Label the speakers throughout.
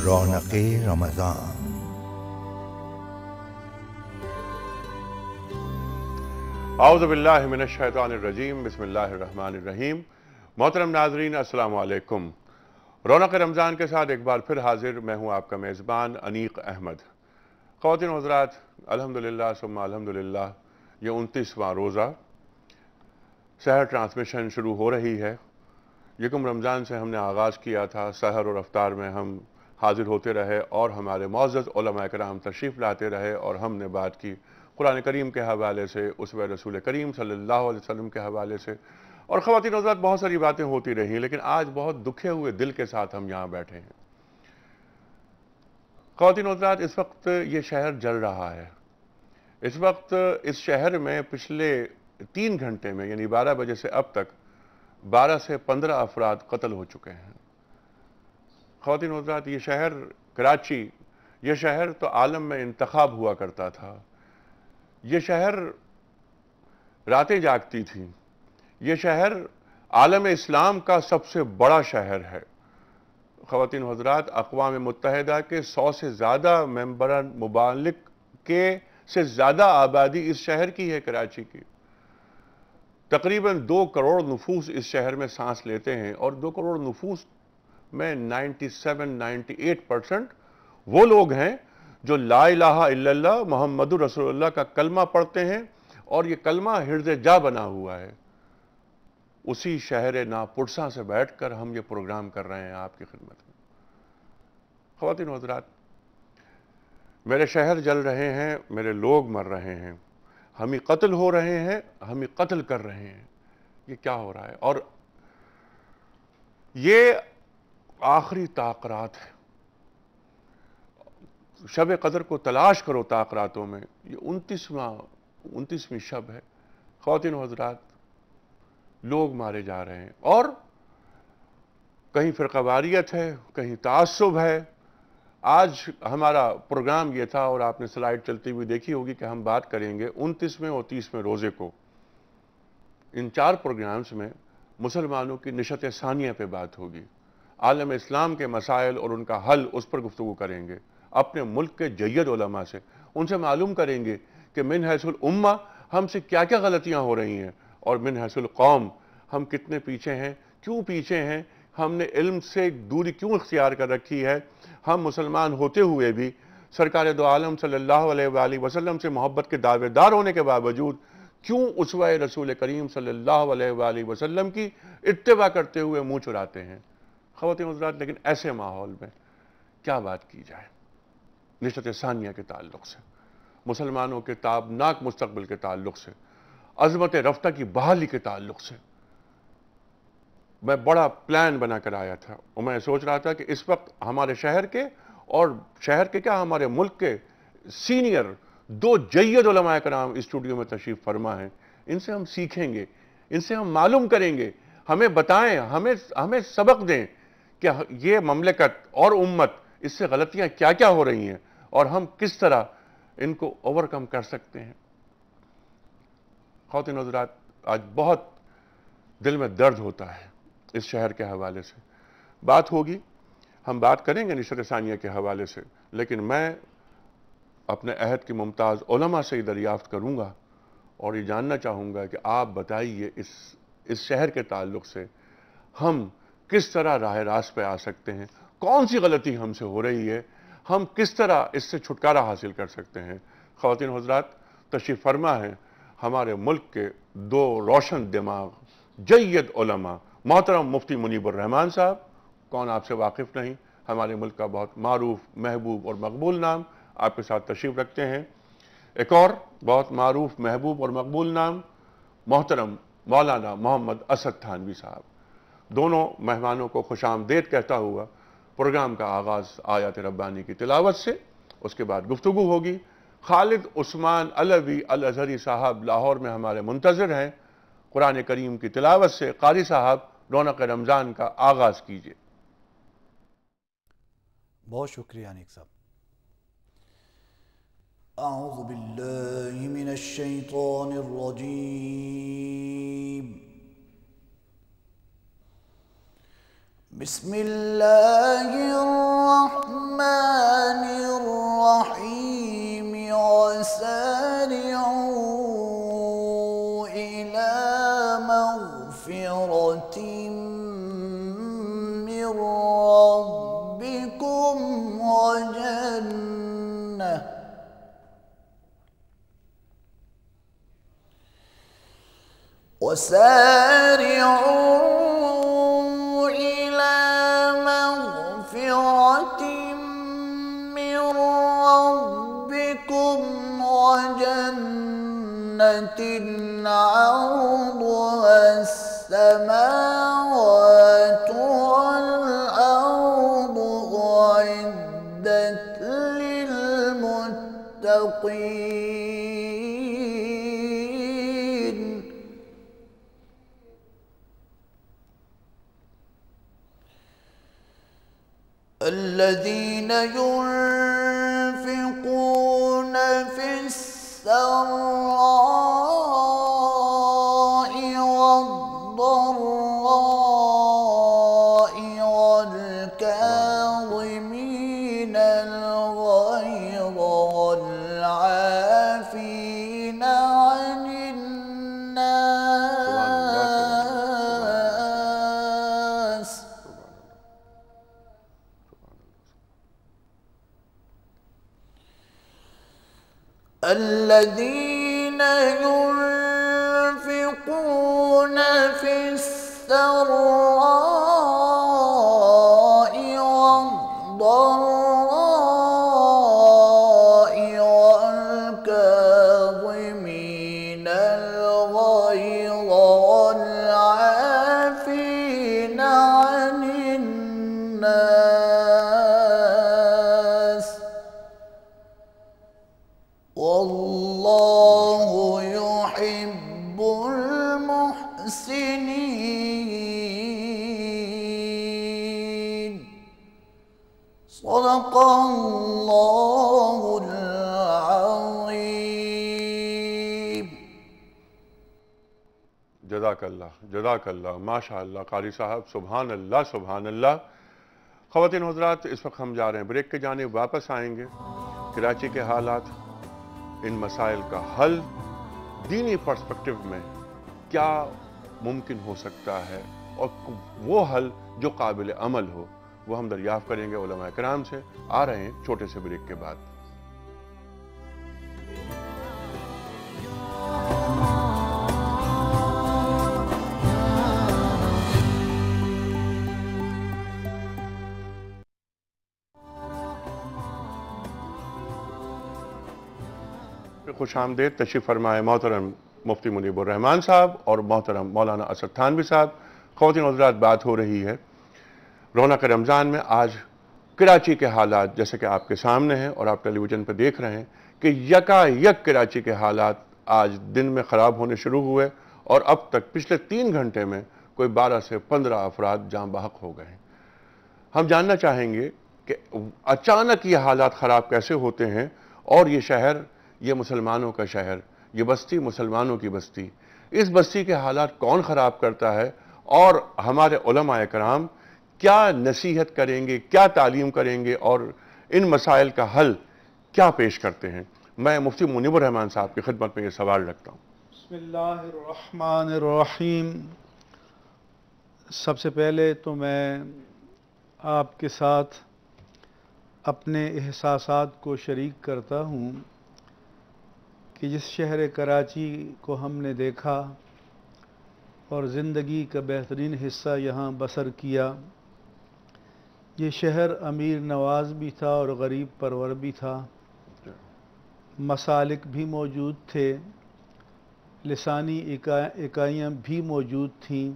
Speaker 1: رونق رمضان.
Speaker 2: اعوذ باللہ من الشیطان الرجیم، بسم اللہ الرحمن الرحیم. محترم ناظرین، السلام علیکم. رونق رمضان کے ساتھ ایک بار پھر حاضر میں ہوں آپ کا میزبان انیق احمد. خواتین و حضرات، الحمدللہ ثم الحمدللہ یہ 29واں روزہ سحر ٹرانسمیشن شروع ہو رہی ہے. یکم رمضان سے ہم نے آغاز کیا تھا. سحر اور افطار میں ہم حاضر ہوتے رہے اور ہمارے معزز علماء کرام تشریف لاتے رہے اور ہم نے بات کی قرآن کریم کے حوالے سے، اسوہ رسول کریم صلی اللہ علیہ وسلم کے حوالے سے، اور خواتین و حضرات بہت ساری باتیں ہوتی رہیں. لیکن آج بہت دکھے ہوئے دل کے ساتھ ہم یہاں بیٹھے ہیں. خواتین و حضرات، اس وقت یہ شہر جل رہا ہے. اس وقت اس شہر میں پچھلے 3 گھنٹے میں یعنی 12 بجے سے اب تک 12 سے 15 افراد قتل ہو چکے ہیں. خواتین و حضرات، یہ شہر کراچی، یہ شہر تو عالم میں انتخاب ہوا کرتا تھا. یہ شہر راتیں جاگتی تھی. یہ شہر عالم اسلام کا سب سے بڑا شہر ہے. خواتین و حضرات، اقوام متحدہ کے 100 سے زیادہ ممبران ممالک سے زیادہ آبادی اس شہر کی ہے، کراچی کی. تقریباً 2 کروڑ نفوس اس شہر میں سانس لیتے ہیں اور 2 کروڑ نفوس میں 97-98% وہ لوگ ہیں جو لا الہ الا اللہ محمد رسول اللہ کا کلمہ پڑھتے ہیں اور یہ کلمہ حرز جا بنا ہوا ہے. اسی شہر ناپرساں سے بیٹھ کر ہم یہ پروگرام کر رہے ہیں آپ کی خدمت میں. خواتین و حضرات، میرے شہر جل رہے ہیں، میرے لوگ مر رہے ہیں، ہمیں قتل ہو رہے ہیں، ہمیں قتل کر رہے ہیں. یہ کیا ہو رہا ہے؟ اور یہ آخری تاقرات ہے. شب قدر کو تلاش کرو تاقراتوں میں. یہ 29ویں شب ہے. خواتین و حضرات، لوگ مارے جا رہے ہیں اور کہیں فرقہ واریت ہے، کہیں تعصب ہے. آج ہمارا پروگرام یہ تھا اور آپ نے سلائیڈ چلتی ہوئی دیکھی ہوگی کہ ہم بات کریں گے 29ویں اور 30ویں روزے کو. ان 4 پروگرامز میں مسلمانوں کی نشت ثانیہ پہ بات ہوگی. عالم اسلام کے مسائل اور ان کا حل، اس پر گفتگو کریں گے. اپنے ملک کے جید علماء سے ان سے معلوم کریں گے کہ من حیث الامہ ہم سے کیا کیا غلطیاں ہو رہی ہیں اور من حیث القوم ہم کتنے پیچھے ہیں، کیوں پیچھے ہیں، ہم نے علم سے دوری کیوں اختیار کر رکھی ہے. ہم مسلمان ہوتے ہوئے بھی سرکار دو عالم صلی اللہ علیہ وآلہ وسلم سے محبت کے دعوے دار ہونے کے باوجود کیوں اسوہ رسول کریم صلی اللہ علیہ وآلہ وسلم کی اتباع کرتے ہوئے منہ چراتے ہیں. خواتین و حضرات، لیکن ایسے ماحول میں کیا بات کی جائے؟ نشت ثانیہ کے تعلق سے، مسلمانوں کے تابناک مستقبل کے تعلق سے، عظمت رفتہ کی بحالی کے تعلق سے میں بڑا پلان بنا کر آیا تھا. اور میں سوچ رہا تھا کہ اس وقت ہمارے شہر کے اور شہر کے کیا ہمارے ملک کے سینئر 2 جید علماء کرام اسٹوڈیو میں تشریف فرما ہیں. ان سے ہم سیکھیں گے، ان سے ہم معلوم کریں گے، ہمیں بتائیں، ہمیں سبق دیں کہ یہ مملکت اور امت اس سے غلطیاں کیا کیا ہو رہی ہیں اور ہم کس طرح ان کو اوورکم کر سکتے ہیں. خواتین و حضرات، آج بہت دل میں درد ہوتا ہے اس شہر کے حوالے سے. بات ہوگی، ہم بات کریں گے نشت ثانیہ کے حوالے سے، لیکن میں اپنے عہد کی ممتاز علماء سے دریافت کروں گا اور یہ جاننا چاہوں گا کہ آپ بتائیے اس شہر کے تعلق سے ہم کس طرح راہ راست پہ آ سکتے ہیں، کون سی غلطی ہم سے ہو رہی ہے، ہم کس طرح اس سے چھٹکارا حاصل کر سکتے ہیں. خواتین و حضرات، تشریف فرما ہے ہمارے ملک کے 2 روشن دماغ جید علماء، محترم مفتی منیب الرحمان صاحب. کون آپ سے واقف نہیں، ہمارے ملک کا بہت معروف، محبوب اور مقبول نام آپ کے ساتھ تشریف رکھتے ہیں. ایک اور بہت معروف، محبوب اور مقبول نام محترم مولانا محمد اسد تھانوی صاحب. دونوں مہمانوں کو خوش آمدید کہتا ہوا پروگرام کا آغاز آیات ربانی کی تلاوت سے، اس کے بعد گفتگو ہوگی. خالد عثمان علوی الازہری صاحب لاہور میں ہمارے منتظر ہیں. قرآن کریم کی تلاوت سے قاری صاحب رونق رمضان کا آغاز کیجیے.
Speaker 3: بہت شکریہ انیق صاحب. اعوذ باللہ من الشیطان الرجیم. بسم اللہ الرحمن من ربكم وسارعوا إلى مغفرة من ربكم وجنة عرضها السماوات والأرض أعدت للمتقين الذين ينفقون في السراء والضراء والكاظمين الغيظ والعافين عن الناس الذين ينفقون في السراء والضراء والكاظمين الغيظ والعافين عن الناس والله يحب المحسنين صدق الله العظيم
Speaker 2: جزاک اللہ ماشاء اللہ قاری صاحب، سبحان اللہ سبحان اللہ۔ خواتین و حضرات، اس وقت ہم جا رہے ہیں بریک کے جانب، واپس آئیں گے۔ کراچی کے حالات، ان مسائل کا حل دینی پرسپیکٹو میں کیا ممکن ہو سکتا ہے، اور وہ حل جو قابل عمل ہو، وہ ہم دریافت کریں گے علماء کرام سے۔ آ رہے ہیں چھوٹے سے بریک کے بعد۔ خوش آمدید، تشریف فرمائے محترم مفتی منیب الرحمان صاحب اور محترم مولانا اسد تھانوی صاحب۔ خواتین و حضرات، بات ہو رہی ہے رونق رمضان میں۔ آج کراچی کے حالات جیسے کہ آپ کے سامنے ہیں اور آپ ٹیلی ویژن پہ دیکھ رہے ہیں کہ یکا یک کراچی کے حالات آج دن میں خراب ہونے شروع ہوئے، اور اب تک پچھلے 3 گھنٹے میں کوئی 12 سے 15 افراد جاں بحق ہو گئے ہیں۔ ہم جاننا چاہیں گے کہ اچانک یہ حالات خراب کیسے ہوتے ہیں، اور یہ شہر، یہ مسلمانوں کا شہر، یہ بستی مسلمانوں کی بستی، اس بستی کے حالات کون خراب کرتا ہے، اور ہمارے علماء کرام کیا نصیحت کریں گے، کیا تعلیم کریں گے، اور ان مسائل کا حل کیا پیش کرتے ہیں۔ میں مفتی منیب الرحمان صاحب کی خدمت میں یہ سوال رکھتا ہوں۔
Speaker 4: بسم اللہ الرحمن الرحیم۔ سب سے پہلے تو میں آپ کے ساتھ اپنے احساسات کو شریک کرتا ہوں کہ جس شہر کراچی کو ہم نے دیکھا اور زندگی کا بہترین حصہ یہاں بسر کیا، یہ شہر امیر نواز بھی تھا اور غریب پرور بھی تھا۔ مسالک بھی موجود تھے، لسانی اکائیاں بھی موجود تھیں،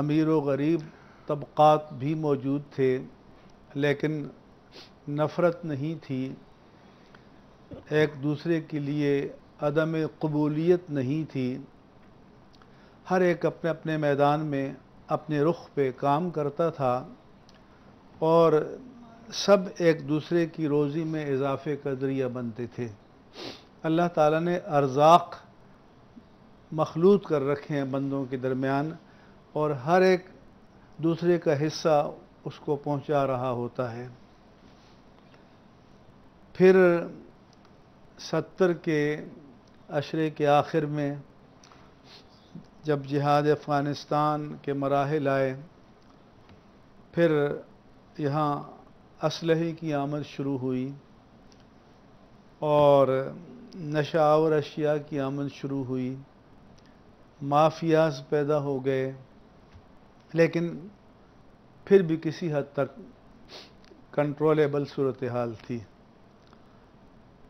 Speaker 4: امیر و غریب طبقات بھی موجود تھے، لیکن نفرت نہیں تھی، ایک دوسرے کے لیے عدم قبولیت نہیں تھی۔ ہر ایک اپنے اپنے میدان میں اپنے رخ پہ کام کرتا تھا، اور سب ایک دوسرے کی روزی میں اضافے کا ذریعہ بنتے تھے۔ اللہ تعالیٰ نے ارزاق مخلوط کر رکھے ہیں بندوں کے درمیان، اور ہر ایک دوسرے کا حصہ اس کو پہنچا رہا ہوتا ہے۔ پھر 70 کے عشرے کے آخر میں جب جہاد افغانستان کے مراحل آئے پھر یہاں اسلحے کی آمد شروع ہوئی اور نشہ آور اشیاء کی آمد شروع ہوئی، مافیاز پیدا ہو گئے، لیکن پھر بھی کسی حد تک کنٹرولیبل صورتحال تھی۔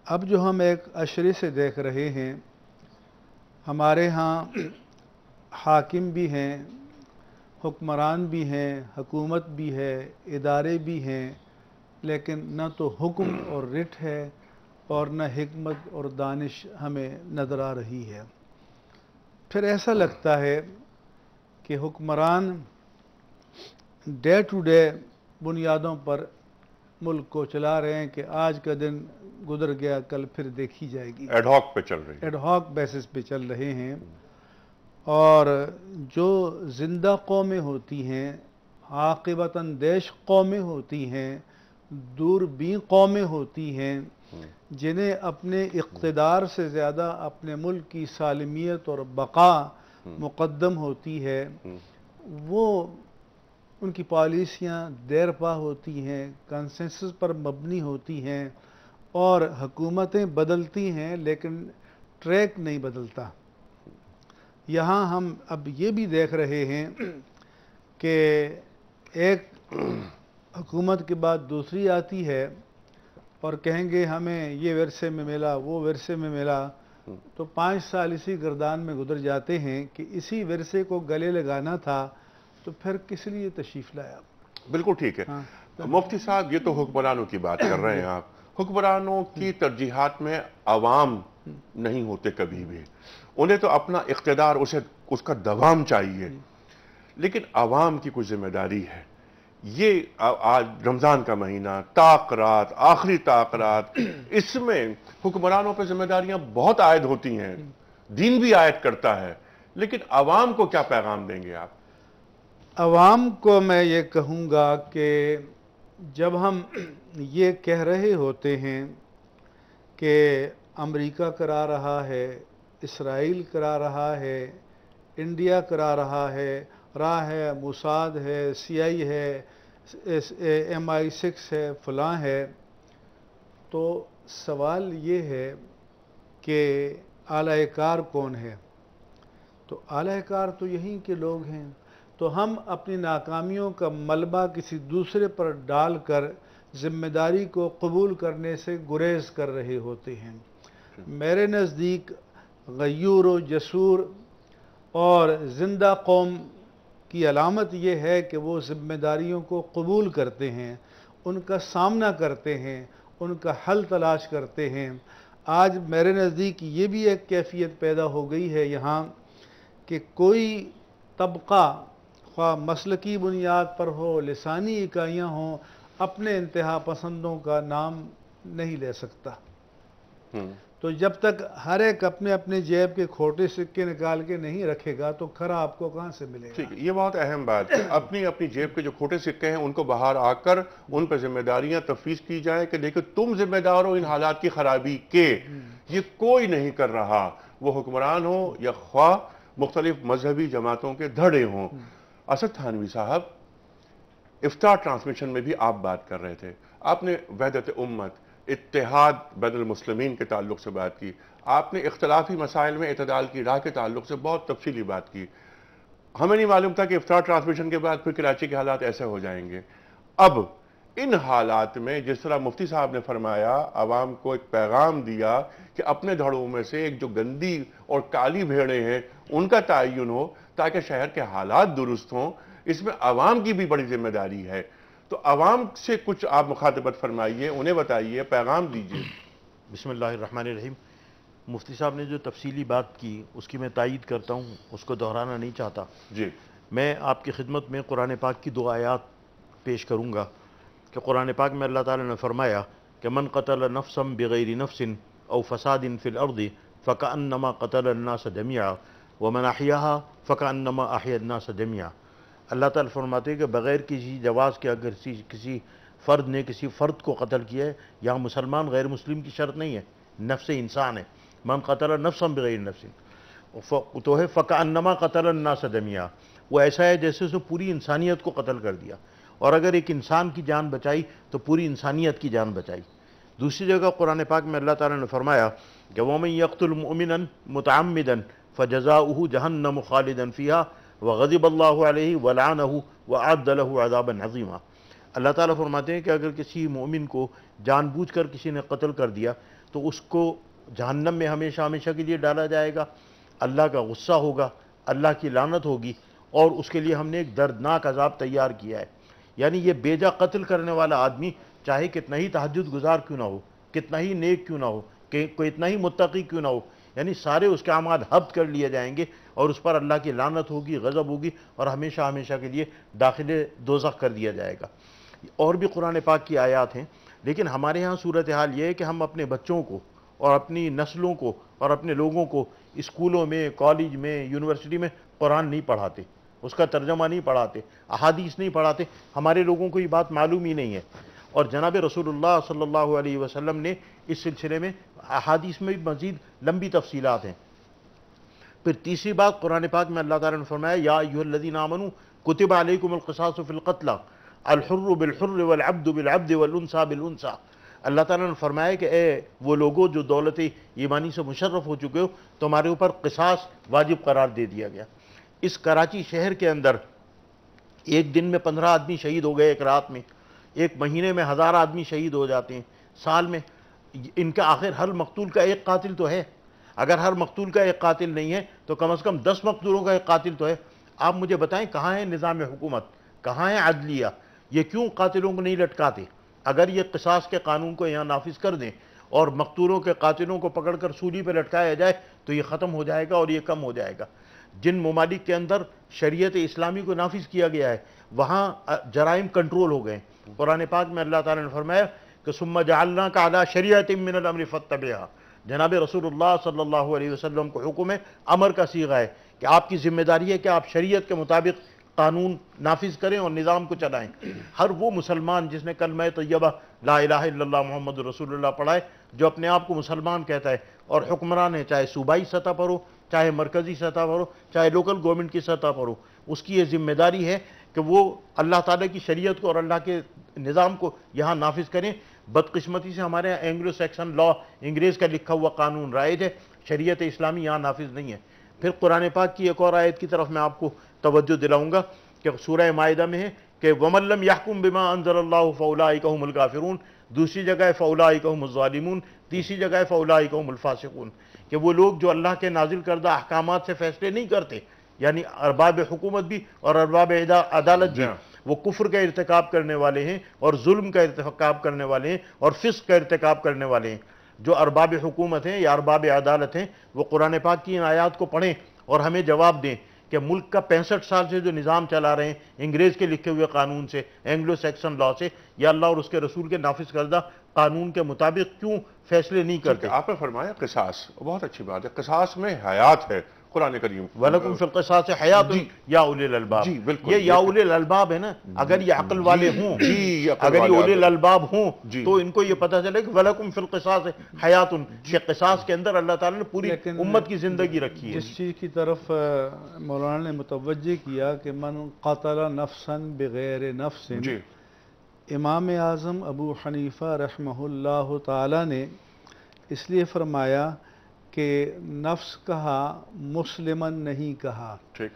Speaker 4: اب جو ہم ایک عشرے سے دیکھ رہے ہیں، ہمارے ہاں حاکم بھی ہیں، حکمران بھی ہیں، حکومت بھی ہے، ادارے بھی ہیں، لیکن نہ تو حکم اور رٹ ہے اور نہ حکمت اور دانش ہمیں نظر آ رہی ہے۔ پھر ایسا لگتا ہے کہ حکمران ڈے ٹو ڈے بنیادوں پر ملک کو چلا رہے ہیں کہ آج کا دن گزر گیا، کل پھر دیکھی جائے گی،
Speaker 2: ایڈ ہاک پہ چل رہی ہے،
Speaker 4: ایڈ ہاک بیسس پہ چل رہے ہیں۔ اور جو زندہ قومیں ہوتی ہیں، عاقبت اندیش قومیں ہوتی ہیں، دوربین قومیں ہوتی ہیں، جنہیں اپنے اقتدار سے زیادہ اپنے ملک کی سالمیت اور بقا مقدم ہوتی ہے، وہ ان کی پالیسیاں دیر پا ہوتی ہیں، کنسنسس پر مبنی ہوتی ہیں، اور حکومتیں بدلتی ہیں لیکن ٹریک نہیں بدلتا۔ یہاں ہم اب یہ بھی دیکھ رہے ہیں کہ ایک حکومت کے بعد دوسری آتی ہے اور کہیں گے ہمیں یہ ورثے میں ملا، وہ ورثے میں ملا، تو 5 سال اسی گردان میں گزر جاتے ہیں کہ اسی ورثے کو گلے لگانا تھا، تو پھر کس لیے تشریف لایا؟
Speaker 2: بالکل ٹھیک ہے۔ مفتی صاحب، یہ تو حکمرانوں کی بات کر رہے ہیں آپ۔ حکمرانوں کی ترجیحات میں عوام نہیں ہوتے کبھی بھی، انہیں تو اپنا اقتدار اس کا دوام چاہیے، لیکن عوام کی کچھ ذمہ داری ہے۔ یہ آج رمضان کا مہینہ، تاخرات، آخری تاخرات، اس میں حکمرانوں پہ ذمہ داریاں بہت عائد ہوتی ہیں، دین بھی عائد کرتا ہے، لیکن عوام کو کیا پیغام دیں گے آپ؟
Speaker 4: عوام کو میں یہ کہوں گا کہ جب ہم یہ کہہ رہے ہوتے ہیں کہ امریکہ کرا رہا ہے، اسرائیل کرا رہا ہے، انڈیا کرا رہا ہے، راہ ہے، موساد ہے، سی آئی ہے، MI6 ہے، فلاں ہے، تو سوال یہ ہے کہ اعلی کار کون ہے؟ تو اعلی کار تو یہیں کے لوگ ہیں۔ تو ہم اپنی ناکامیوں کا ملبہ کسی دوسرے پر ڈال کر ذمہ داری کو قبول کرنے سے گریز کر رہے ہوتے ہیں۔ میرے نزدیک غیور و جسور اور زندہ قوم کی علامت یہ ہے کہ وہ ذمہ داریوں کو قبول کرتے ہیں، ان کا سامنا کرتے ہیں، ان کا حل تلاش کرتے ہیں۔ آج میرے نزدیک یہ بھی ایک کیفیت پیدا ہو گئی ہے یہاں کہ کوئی طبقہ، خواہ مسلکی بنیاد پر ہو، لسانی اکائیاں ہوں، اپنے انتہا پسندوں کا نام نہیں لے سکتا۔ تو جب تک ہر ایک اپنے اپنے جیب کے کھوٹے سکے نکال کے نہیں رکھے گا تو کھرا آپ کو کہاں سے ملے گا؟
Speaker 2: ٹھیک ہے، یہ بہت اہم بات ہے۔ اپنی جیب کے جو کھوٹے سکے ہیں ان کو باہر آ کر ان پہ ذمہ داریاں تفویض کی جائیں کہ دیکھو تم ذمہ دار ہو ان حالات کی خرابی کے، یہ کوئی نہیں کر رہا، وہ حکمران ہو یا خواہ مختلف مذہبی جماعتوں کے دھڑے ہوں۔ اسد تھانوی صاحب، افطار ٹرانسمیشن میں بھی آپ بات کر رہے تھے، آپ نے وحدت امت، اتحاد بین المسلمین کے تعلق سے بات کی، آپ نے اختلافی مسائل میں اعتدال کی راہ کے تعلق سے بہت تفصیلی بات کی۔ ہمیں نہیں معلوم تھا کہ افطار ٹرانسمیشن کے بعد پھر کراچی کے حالات ایسے ہو جائیں گے۔ اب ان حالات میں جس طرح مفتی صاحب نے فرمایا، عوام کو ایک پیغام دیا کہ اپنے دھڑوں میں سے ایک جو گندی اور کالی بھیڑیں ہیں ان کا تعین ہو تاکہ شہر کے حالات درست ہوں، اس میں عوام کی بھی بڑی ذمہ داری ہے۔ تو عوام سے کچھ آپ مخاطبت فرمائیے، انہیں بتائیے، پیغام دیجیے۔
Speaker 5: بسم اللہ الرحمن الرحیم۔ مفتی صاحب نے جو تفصیلی بات کی اس کی میں تائید کرتا ہوں، اس کو دہرانا نہیں چاہتا۔
Speaker 2: جی،
Speaker 5: میں آپ کی خدمت میں قرآن پاک کی 2 آیات پیش کروں گا کہ قرآن پاک میں اللہ تعالیٰ نے فرمایا کہ من قتل نفسا بغیر نفس او فساد فی الارض فکأنما قتل الناس جميعا ومن احیاها فکأنما احیا الناس جميعا۔ اللہ تعالیٰ فرماتے ہیں کہ بغیر کسی جواز کے اگر کسی فرد نے کسی فرد کو قتل کیا ہے، یہاں مسلمان غیر مسلم کی شرط نہیں ہے، نفس انسان ہے۔ من قتل نفسا بغیر نفس تو ہے فکأنما قتل الناس جميعا، وہ ایسا ہے جیسے اس نے پوری انسانیت کو قتل کر دیا۔ اور اگر ایک انسان کی جان بچائی تو پوری انسانیت کی جان بچائی۔ دوسری جگہ قرآن پاک میں اللہ تعالیٰ نے فرمایا کہ وَمَن يَقْتُلْ مُؤْمِنًا مُتَعَمِّدًا فَجَزَاؤُهُ جَهَنَّمُ خَالِدًا فِيهَا وَغَضِبَ اللَّهُ عَلَيْهِ وَلَعَنَهُ وَأَعَدَّ لَهُ عَذَابًا عَظِيمًا۔ اللہ تعالیٰ فرماتے ہیں کہ اگر کسی مومن کو جان بوجھ کر کسی نے قتل کر دیا تو اس کو جہنم میں ہمیشہ ہمیشہ کے لیے ڈالا جائے گا، اللہ کا غصہ ہوگا، اللہ کی لعنت ہوگی، اور اس کے لیے ہم نے ایک دردناک عذاب تیار کیا ہے۔ یعنی یہ بیجا قتل کرنے والا آدمی چاہے کتنا ہی تہجد گزار کیوں نہ ہو، کتنا ہی نیک کیوں نہ ہو، کہ کوئی اتنا ہی متقی کیوں نہ ہو، یعنی سارے اس کے اعمال حبط کر لیے جائیں گے اور اس پر اللہ کی لعنت ہوگی، غضب ہوگی، اور ہمیشہ ہمیشہ کے لیے داخل دوزخ کر دیا جائے گا۔ اور بھی قرآن پاک کی آیات ہیں، لیکن ہمارے ہاں صورتحال یہ ہے کہ ہم اپنے بچوں کو اور اپنی نسلوں کو اور اپنے لوگوں کو اسکولوں میں، کالج میں، یونیورسٹی میں قرآن نہیں پڑھاتے، اس کا ترجمہ نہیں پڑھاتے، احادیث نہیں پڑھاتے، ہمارے لوگوں کو یہ بات معلوم ہی نہیں ہے۔ اور جناب رسول اللہ صلی اللہ علیہ وسلم نے اس سلسلے میں احادیث میں بھی مزید لمبی تفصیلات ہیں۔ پھر تیسری بات قرآن پاک میں اللہ تعالیٰ نے فرمایا یا ایھا الذین آمنوا کتب علیکم القصاص فی القتلى الحر بالحر والعبد بالعبد والانثى بالانثى۔ اللہ تعالیٰ نے فرمایا کہ اے وہ لوگوں جو دولت ایمانی سے مشرف ہو چکے ہو، تمہارے اوپر قصاص واجب قرار دے دیا گیا۔ اس کراچی شہر کے اندر ایک دن میں 15 آدمی شہید ہو گئے، ایک رات میں، ایک مہینے میں 1000 آدمی شہید ہو جاتے ہیں، سال میں ان کا آخر ہر مقتول کا ایک قاتل تو ہے۔ اگر ہر مقتول کا ایک قاتل نہیں ہے تو کم از کم 10 مقتولوں کا ایک قاتل تو ہے۔ آپ مجھے بتائیں کہاں ہے نظام حکومت، کہاں ہے عدلیہ؟ یہ کیوں قاتلوں کو نہیں لٹکاتے؟ اگر یہ قصاص کے قانون کو یہاں نافذ کر دیں اور مقتولوں کے قاتلوں کو پکڑ کر سولی پہ لٹکایا جائے تو یہ ختم ہو جائے گا اور یہ کم ہو جائے گا۔ جن ممالک کے اندر شریعت اسلامی کو نافذ کیا گیا ہے وہاں جرائم کنٹرول ہو گئے۔ قرآن پاک میں اللہ تعالیٰ نے فرمایا کہ ثم جعلناک علی شریعۃ من الامر فاتبعھا۔ جناب رسول اللہ صلی اللہ علیہ وسلم کو حکم ہے، امر کا صیغہ ہے کہ آپ کی ذمہ داری ہے کہ آپ شریعت کے مطابق قانون نافذ کریں اور نظام کو چلائیں۔ ہر وہ مسلمان جس نے کلمہ طیبہ لا الہ الا اللہ محمد رسول اللہ پڑھا ہے، جو اپنے آپ کو مسلمان کہتا ہے اور حکمران ہے، چاہے صوبائی سطح پر ہو، چاہے مرکزی سطح پر ہو، چاہے لوکل گورنمنٹ کی سطح پر ہو، اس کی یہ ذمہ داری ہے کہ وہ اللہ تعالیٰ کی شریعت کو اور اللہ کے نظام کو یہاں نافذ کریں۔ بدقسمتی سے ہمارے یہاں اینگلو سیکسن لا، انگریز کا لکھا ہوا قانون رائج ہے، شریعت اسلامی یہاں نافذ نہیں ہے۔ پھر قرآن پاک کی ایک اور آیت کی طرف میں آپ کو توجہ دلاؤں گا کہ سورہ مائدہ میں ہے کہ وَمَن لَّمْ يَحْكُم بِمَا أَنزَلَ اللَّهُ فَأُولَٰئِكَ هُمُ الْكَافِرُونَ، دوسری جگہ ہے فَأُولَٰئِكَ هُمُ الظَّالِمُونَ، تیسری جگہ ہے فَأُولَٰئِكَ هُمُ الْفَاسِقُونَ، کہ وہ لوگ جو اللہ کے نازل کردہ احکامات سے فیصلے نہیں کرتے، یعنی ارباب حکومت بھی اور ارباب عدالت بھی، وہ کفر کا ارتکاب کرنے والے ہیں اور ظلم کا ارتکاب کرنے والے ہیں اور فسق کا ارتکاب کرنے والے ہیں۔ جو ارباب حکومت ہیں یا ارباب عدالت ہیں وہ قرآن پاک کی ان آیات کو پڑھیں اور ہمیں جواب دیں کہ ملک کا 65 سال سے جو نظام چلا رہے ہیں انگریز کے لکھے ہوئے قانون سے، اینگلو سیکسن لا سے، یا اللہ اور اس کے رسول کے نافذ کردہ قانون کے مطابق کیوں فیصلے نہیں کرتے؟
Speaker 2: آپ نے فرمایا قصاص، بہت اچھی بات ہے، قصاص میں حیات ہے قرآن کریم۔
Speaker 5: وَلَكُمْ فِي الْقِصَاصِ حَيَاةٌ یا اولی الالباب۔
Speaker 2: جی بالکل،
Speaker 5: یہ یا اولی الالباب ہے نا، اگر یہ عقل والے ہوں، اگر یہ اولی الالباب ہوں تو ان کو یہ پتہ چلے کہ وَلَكُمْ فِي الْقِصَاصِ حَيَاةٌ، کہ قصاص کے اندر اللہ تعالیٰ نے پوری امت کی زندگی رکھی ہے۔
Speaker 4: اس چیز کی طرف مولانا نے متوجہ کیا کہ من قتل نفسا بغیر نفس،
Speaker 2: جی
Speaker 4: امام اعظم ابو حنیفہ رحمہ اللہ تعالی نے اس لیے فرمایا کہ نفس کہا، مسلمن نہیں کہا،
Speaker 2: ٹھیک،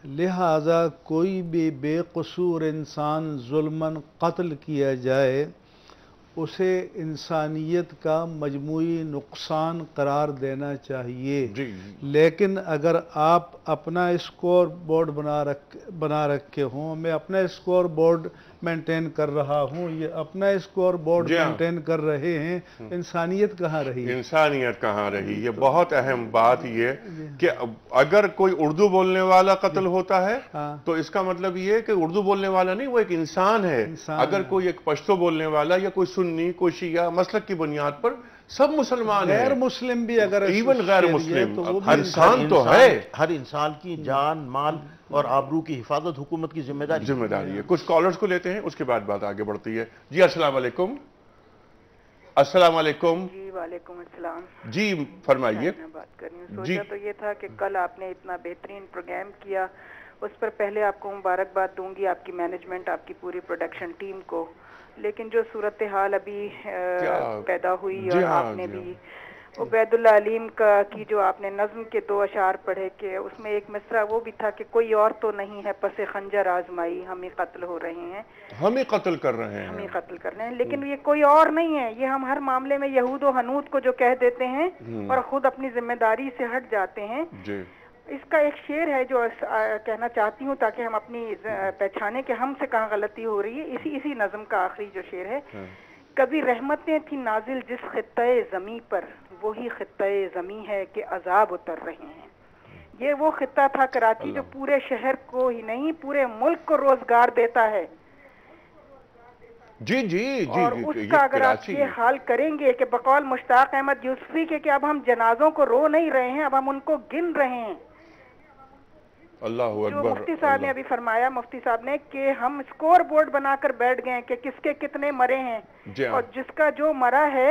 Speaker 4: لہذا کوئی بھی بے قصور انسان ظلماً قتل کیا جائے اسے انسانیت کا مجموعی نقصان قرار دینا چاہیے۔
Speaker 2: جی
Speaker 4: لیکن اگر آپ اپنا اسکور بورڈ بنا رکھے ہوں، میں اپنا اسکور بورڈ مینٹین کر رہا ہوں، یہ اپنا اسکور بورڈ مینٹین کر رہے ہیں، انسانیت کہاں رہی؟
Speaker 2: انسانیت کہاں رہی؟ یہ بہت اہم بات یہ کہ اگر کوئی اردو بولنے والا قتل ہوتا ہے تو اس کا مطلب یہ ہے کہ اردو بولنے والا نہیں، وہ ایک انسان ہے۔ اگر کوئی ایک پشتو بولنے والا یا کوئی سنی، کوئی شیعہ، مسلک کی بنیاد پر سب مسلمان ہیں،
Speaker 4: غیر مسلم بھی اگر
Speaker 2: ایون غیر مسلم انسان تو ہے۔
Speaker 5: ہر انسان کی جان، مال اور آبرو کی حفاظت حکومت کی ذمہ داری
Speaker 2: ہے۔ کچھ کالرز کو لیتے ہیں، اس کے بعد بات آگے بڑھتی ہے۔ جی السلام علیکم۔ السلام علیکم۔
Speaker 6: جی وعلیکم السلام۔
Speaker 2: جی فرمائیے۔
Speaker 6: میں بات کر رہی ہوں، سوچا تو یہ تھا کہ کل آپ نے اتنا بہترین پروگرام کیا اس پر پہلے آپ کو مبارکباد دوں گی، آپ کی مینجمنٹ، آپ کی پوری پروڈکشن ٹیم کو. لیکن جو صورتحال ابھی پیدا ہوئی اور آپ نے بھی عبید اللہ علیم کی جو آپ نے نظم کے 2 اشعار پڑھے کہ اس میں ایک مصرع وہ بھی تھا کہ کوئی اور تو نہیں ہے پس خنجر آزمائی، ہم ہی قتل ہو رہے ہیں،
Speaker 2: ہم ہی قتل کر رہے ہیں،
Speaker 6: ہم ہی قتل کر رہے ہیں. لیکن یہ کوئی اور نہیں ہے، یہ ہم ہر معاملے میں یہود و حنود کو جو کہہ دیتے ہیں اور خود اپنی ذمہ داری سے ہٹ جاتے ہیں.
Speaker 2: جی
Speaker 6: اس کا ایک شعر ہے جو کہنا چاہتی ہوں تاکہ ہم اپنی پہچانے کہ ہم سے کہاں غلطی ہو رہی ہے. اسی نظم کا آخری جو شعر ہے، کبھی رحمتیں تھی نازل جس خطۂ زمیں پر، وہی خطۂ زمیں ہے کہ عذاب اتر رہے ہیں. یہ وہ خطہ تھا کراچی جو پورے شہر کو ہی نہیں پورے ملک کو روزگار دیتا ہے.
Speaker 2: جی جی جی
Speaker 6: اور اس کا اگر آپ یہ حال کریں گے کہ بقول مشتاق احمد یوسفی کے کہ اب ہم جنازوں کو رو نہیں رہے ہیں، اب ہم ان کو گن رہے ہیں.
Speaker 2: اللہ
Speaker 6: جو مفتی صاحب نے ابھی فرمایا، مفتی صاحب نے کہ ہم اسکور بورڈ بنا کر بیٹھ گئے کہ کس کے کتنے مرے ہیں، اور جس کا جو مرا ہے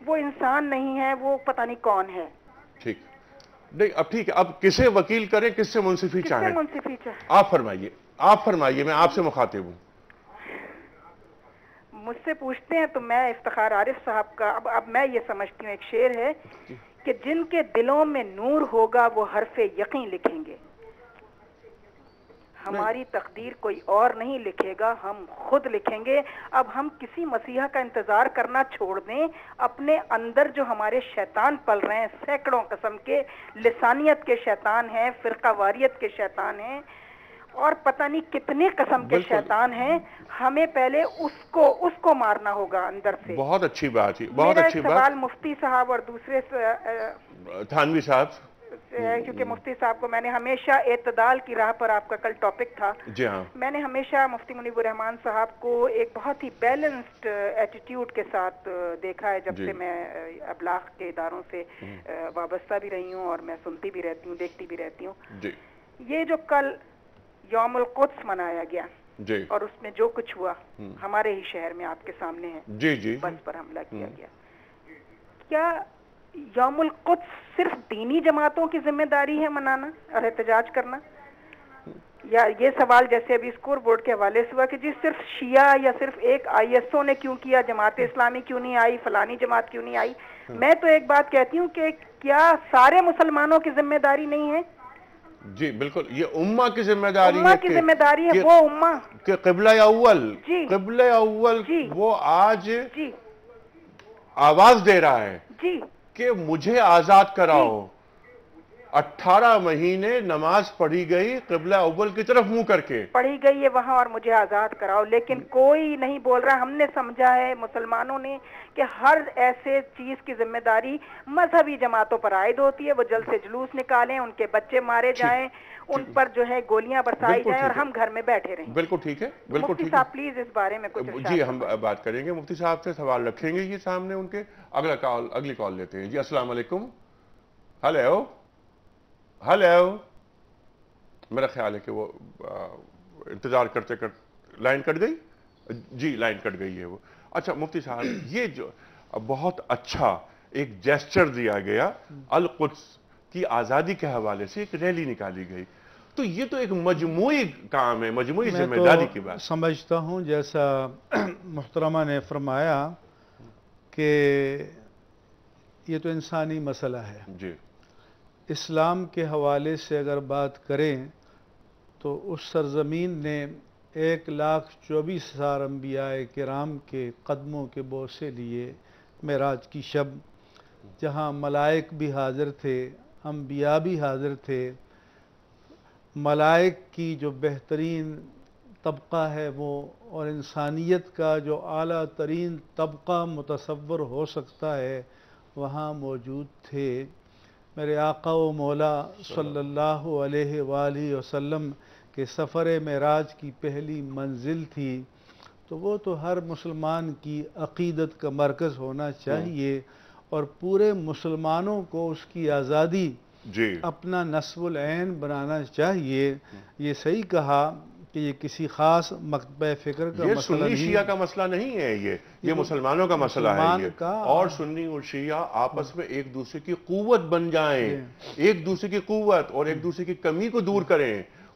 Speaker 6: وہ انسان نہیں ہے، وہ پتہ نہیں کون ہے.
Speaker 2: ٹھیک نہیں، اب ٹھیک ہے، اب کسے وکیل کریں، کس سے منصفی چاہیں؟ آپ فرمائیے، میں آپ سے مخاطب ہوں.
Speaker 6: مجھ سے پوچھتے ہیں تو میں افتخار عارف صاحب کا اب میں یہ سمجھتی ہوں، ایک شعر ہے کہ جن کے دلوں میں نور ہوگا وہ حرف یقین لکھیں گے. ہماری تقدیر کوئی اور نہیں لکھے گا، ہم خود لکھیں گے. اب ہم کسی مسیحا کا انتظار کرنا چھوڑ دیں. اپنے اندر جو ہمارے شیطان پل رہے ہیں، سینکڑوں قسم کے لسانیت کے شیطان ہیں، فرقہ واریت کے شیطان ہیں، اور پتہ نہیں کتنے قسم کے شیطان ہیں، ہمیں پہلے اس کو مارنا ہوگا اندر سے.
Speaker 2: بہت اچھی بات ہے، بہت اچھی بات.
Speaker 6: سوال مفتی صاحب اور دوسرے
Speaker 2: تھانوی صاحب،
Speaker 6: کیونکہ مفتی صاحب کو میں نے ہمیشہ اعتدال کی راہ پر، آپ کا کل ٹاپک تھا،
Speaker 2: جی ہاں،
Speaker 6: میں نے ہمیشہ مفتی منیب الرحمان صاحب کو ایک بہت ہی بیلنسڈ ایٹیٹیوڈ کے ساتھ دیکھا ہے جب سے میں ابلاغ کے اداروں سے وابستہ بھی رہی ہوں اور میں سنتی بھی رہتی ہوں، دیکھتی بھی رہتی ہوں. یہ جو کل یوم القدس منایا گیا اور اس میں جو کچھ ہوا ہمارے ہی شہر میں آپ کے سامنے ہے، بس پر حملہ کیا گیا، کیا یوم القدس صرف دینی جماعتوں کی ذمہ داری ہے منانا اور احتجاج کرنا؟ یا یہ سوال جیسے ابھی اسکور بورڈ کے حوالے سے ہوا کہ جی صرف شیعہ یا صرف ایک ISO نے کیوں کیا، جماعت اسلامی کیوں نہیں آئی، فلانی جماعت کیوں نہیں آئی؟ میں تو ایک بات کہتی ہوں کہ کیا سارے مسلمانوں کی ذمہ داری نہیں ہے؟
Speaker 2: جی بالکل، یہ امہ کی ذمہ داری ہے،
Speaker 6: امہ کی ذمہ داری ہے، وہ امہ
Speaker 2: کہ قبلہ اول وہ آج آواز دے رہا ہے کہ مجھے آزاد کراؤ. 18 مہینے نماز پڑھی گئی قبلہ اول کی طرف منہ کر کے
Speaker 6: پڑھی گئی ہے وہاں، اور مجھے آزاد کراؤ، لیکن کوئی نہیں بول رہا. ہم نے سمجھا ہے مسلمانوں نے کہ ہر ایسے چیز کی ذمہ داری مذہبی جماعتوں پر عائد ہوتی ہے، وہ جلد سے جلوس نکالیں، ان کے بچے مارے جائیں، ان پر جو ہے گولیاں برسائی جائیں اور ہم گھر میں بیٹھے رہیں.
Speaker 2: بالکل ٹھیک ہے، بالکل ٹھیک ہے.
Speaker 6: مفتی صاحب پلیز اس بارے میں کچھ ارشاد.
Speaker 2: جی ہم بات کریں گے، مفتی صاحب سے سوال رکھیں گے یہ سامنے ان کے. اگلی کال لیتے ہیں. جی السلام علیکم. ہیلو، میرا خیال ہے کہ وہ انتظار کرتے لائن کٹ گئی. جی لائن کٹ گئی ہے وہ. اچھا مفتی صاحب، یہ جو بہت اچھا ایک جیسچر دیا گیا، القدس کی آزادی کے حوالے سے ایک ریلی نکالی گئی، تو یہ تو ایک مجموعی کام ہے، مجموعی ذمہ داری کی بات.
Speaker 4: سمجھتا ہوں جیسا محترمہ نے فرمایا کہ یہ تو انسانی مسئلہ ہے.
Speaker 2: جی
Speaker 4: اسلام کے حوالے سے اگر بات کریں تو اس سرزمین نے 1,24,000 انبیاء کرام کے قدموں کے بوسے لیے معراج کی شب، جہاں ملائک بھی حاضر تھے، انبیاء بھی حاضر تھے. ملائک کی جو بہترین طبقہ ہے وہ، اور انسانیت کا جو اعلیٰ ترین طبقہ متصور ہو سکتا ہے، وہاں موجود تھے. میرے آقا و مولا صلی اللہ علیہ وآلہ وسلم کے سفر معراج کی پہلی منزل تھی، تو وہ تو ہر مسلمان کی عقیدت کا مرکز ہونا چاہیے، اور پورے مسلمانوں کو اس کی آزادی اپنا نصب العین بنانا چاہیے. یہ صحیح کہا کہ یہ کسی خاص مکتبہ فکر کا مسئلہ نہیں،
Speaker 2: یہ سنی شیعہ کا مسئلہ نہیں ہے، یہ مسلمانوں کا مسئلہ ہے. اور سنی اور شیعہ آپس میں ایک دوسرے کی قوت بن جائیں، ایک دوسرے کی قوت اور ایک دوسرے کی کمی کو دور کریں.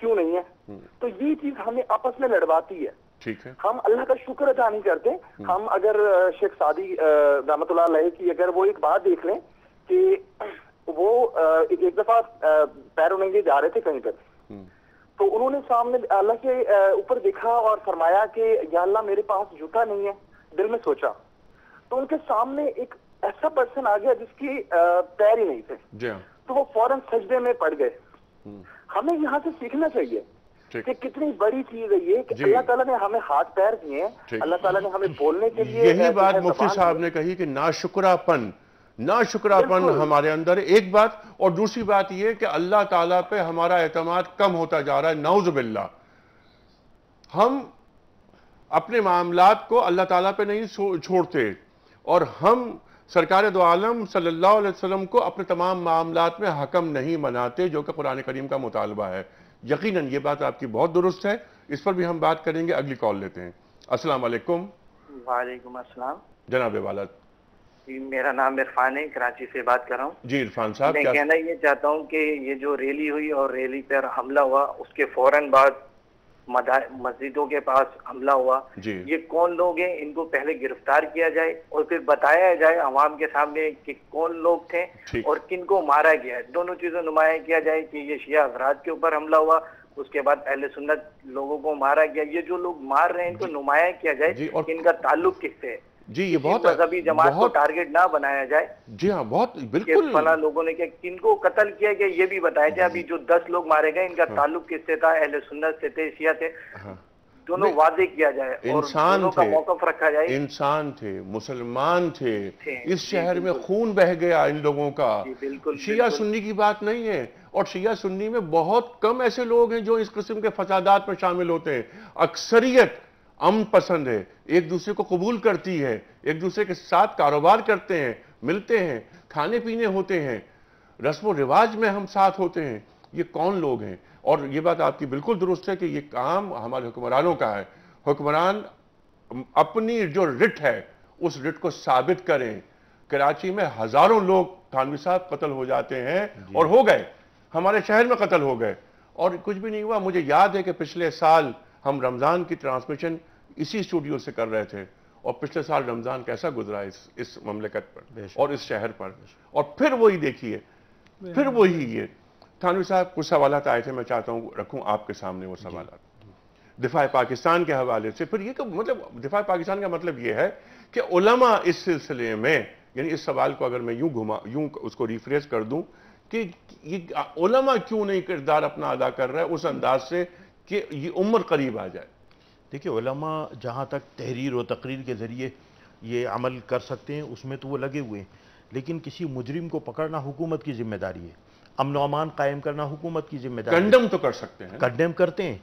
Speaker 7: کیوں نہیں ہے. تو یہ چیز ہمیں آپس میں لڑواتی ہے.
Speaker 2: ٹھیک ہے.
Speaker 7: ہم اللہ کا شکر ادا نہیں کرتے. ہم اگر شیخ سعدی رحمۃ اللہ علیہ کی اگر وہ ایک بات دیکھ لیں کہ وہ ایک دفعہ پیروں ننگے جا رہے تھے کہیں پر, تو انہوں نے سامنے اللہ کے اوپر دیکھا اور فرمایا کہ یا اللہ میرے پاس جوتا نہیں ہے. دل میں سوچا تو ان کے سامنے ایک ایسا پرسن آ گیا جس کی پیر ہی نہیں تھے, تو وہ فوراً سجدے میں پڑ گئے. ہمیں یہاں سے سیکھنا چاہیے کہ کتنی بڑی چیز ہے یہ کہ اللہ تعالیٰ نے ہمیں ہاتھ پیر دیے ہیں, اللہ تعالیٰ نے ہمیں بولنے کے لیے.
Speaker 2: یہی بات مفتی صاحب نے کہی کہ ناشکراپن ہمارے اندر ایک بات, اور دوسری بات یہ کہ اللہ تعالیٰ پہ ہمارا اعتماد کم ہوتا جا رہا ہے. نعوذ باللہ, ہم اپنے معاملات کو اللہ تعالیٰ پہ نہیں چھوڑتے, اور ہم سرکار دو عالم صلی اللہ علیہ وسلم کو اپنے تمام معاملات میں حکم نہیں مناتے, جو کہ قرآن کریم کا مطالبہ ہے. یقیناً یہ بات آپ کی بہت درست ہے, اس پر بھی ہم بات کریں گے. اگلی کال لیتے ہیں. السلام علیکم.
Speaker 8: وعلیکم السلام
Speaker 2: جناب والد.
Speaker 8: جی میرا نام عرفان ہے, کراچی سے بات کر رہا ہوں.
Speaker 2: جی عرفان صاحب,
Speaker 8: میں کہنا یہ چاہتا ہوں کہ یہ جو ریلی ہوئی اور ریلی پر حملہ ہوا, اس کے فوراً بعد مسجدوں کے پاس حملہ ہوا, یہ کون لوگ ہیں, ان کو پہلے گرفتار کیا جائے اور پھر بتایا جائے عوام کے سامنے کہ کون لوگ تھے اور کن کو مارا گیا ہے. دونوں چیزیں نمایاں کیا جائے کہ یہ شیعہ حضرات کے اوپر حملہ ہوا, اس کے بعد اہل سنت لوگوں کو مارا گیا. یہ جو لوگ مار رہے ہیں ان کو نمایاں کیا جائے کہ ان کا تعلق کس سے ہے.
Speaker 2: جی یہ بہت
Speaker 8: مذہبی جماعت کو ٹارگٹ نہ بنایا جائے.
Speaker 2: جی ہاں, بہت بالکل.
Speaker 8: فلاں لوگوں نے کن کو قتل کیا گیا یہ بھی بتایا جائے. ابھی جو 10 لوگ مارے گئے ان کا تعلق کس سے تھا, اہل سنت سے تھے, شیعہ تھے, دونوں واضح کیا جائے اور دونوں کا موقف رکھا جائے.
Speaker 2: انسان تھے, مسلمان تھے, اس شہر میں خون بہہ گیا ان لوگوں کا. شیعہ سنی کی بات نہیں ہے, اور شیعہ سنی میں بہت کم ایسے لوگ ہیں جو اس قسم کے فسادات میں شامل ہوتے ہیں. اکثریت امن پسند ہے, ایک دوسرے کو قبول کرتی ہے, ایک دوسرے کے ساتھ کاروبار کرتے ہیں, ملتے ہیں, کھانے پینے ہوتے ہیں, رسم و رواج میں ہم ساتھ ہوتے ہیں. یہ کون لوگ ہیں؟ اور یہ بات آپ کی بالکل درست ہے کہ یہ کام ہمارے حکمرانوں کا ہے. حکمران اپنی جو رٹ ہے اس رٹ کو ثابت کریں. کراچی میں ہزاروں لوگ تھانوی صاحب قتل ہو جاتے ہیں, اور ہو گئے, ہمارے شہر میں قتل ہو گئے, اور کچھ بھی نہیں ہوا. مجھے یاد ہے کہ پچھلے سال ہم رمضان کی ٹرانسمیشن اسی اسٹوڈیو سے کر رہے تھے, اور پچھلے سال رمضان کیسا گزرا اس مملکت پر اور اس شہر پر. اور پھر وہی دیکھیے, پھر وہی یہ. تھانوی صاحب کچھ سوالات آئے تھے, میں چاہتا ہوں رکھوں آپ کے سامنے وہ سوالات. دفاع پاکستان کے حوالے سے پھر یہ کہ مطلب دفاع پاکستان کا مطلب یہ ہے کہ علماء اس سلسلے میں, یعنی اس سوال کو اگر میں یوں اس کو ریفریز کر دوں کہ یہ علماء کیوں نہیں کردار اپنا ادا کر رہا ہے اس انداز سے کہ یہ عمر قریب آ جائے.
Speaker 5: دیکھیں علماء جہاں تک تحریر و تقریر کے ذریعے یہ عمل کر سکتے ہیں اس میں تو وہ لگے ہوئے ہیں, لیکن کسی مجرم کو پکڑنا حکومت کی ذمہ داری ہے, امن و امان قائم کرنا حکومت کی ذمہ داری ہے.
Speaker 2: کنڈم تو کر سکتے ہیں,
Speaker 5: کنڈیم کرتے ہیں,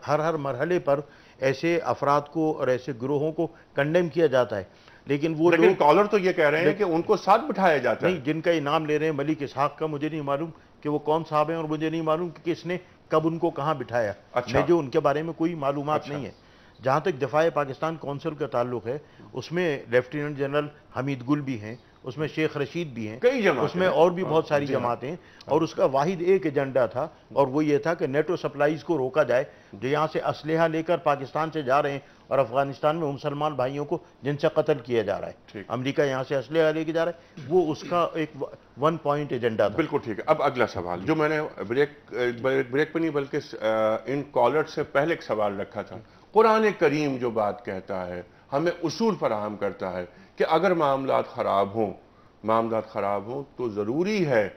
Speaker 5: ہر مرحلے پر ایسے افراد کو اور ایسے گروہوں کو کنڈیم کیا جاتا ہے. لیکن وہ
Speaker 2: لیکن کالر تو یہ کہہ رہے ہیں کہ ان کو ساتھ بٹھایا جاتا ہے.
Speaker 5: نہیں, جن کا انعام لے رہے ہیں ملک اسحاق کا, مجھے نہیں معلوم کہ وہ کون صاحب ہیں, اور مجھے نہیں معلوم کہ کس نے کب ان کو کہاں بٹھایا. مجھے ان کے بارے میں کوئی معلومات نہیں ہے. جہاں تک دفاع پاکستان کونسل کا تعلق ہے, اس میں لیفٹیننٹ جنرل حمید گل بھی ہیں, اس میں شیخ رشید بھی ہیں, اس میں اور بھی بہت ساری جماعتیں ہیں, اور اس کا واحد ایک ایجنڈا تھا, اور وہ یہ تھا کہ نیٹو سپلائیز کو روکا جائے جو یہاں سے اسلحہ لے کر پاکستان سے جا رہے ہیں اور افغانستان میں مسلمان بھائیوں کو جن سے قتل کیا جا رہا ہے. امریکہ یہاں سے اسلحہ لے کے جا رہا ہے, وہ اس کا ایک 1 پوائنٹ ایجنڈا تھا.
Speaker 2: بالکل ٹھیک ہے. اب اگلا سوال جو میں نے بریک پہ نہیں بلکہ ان کالر سے پہلے ایک سوال رکھا تھا. قرآن کریم جو بات کہتا ہے ہمیں اصول فراہم کرتا ہے کہ اگر معاملات خراب ہوں تو ضروری ہے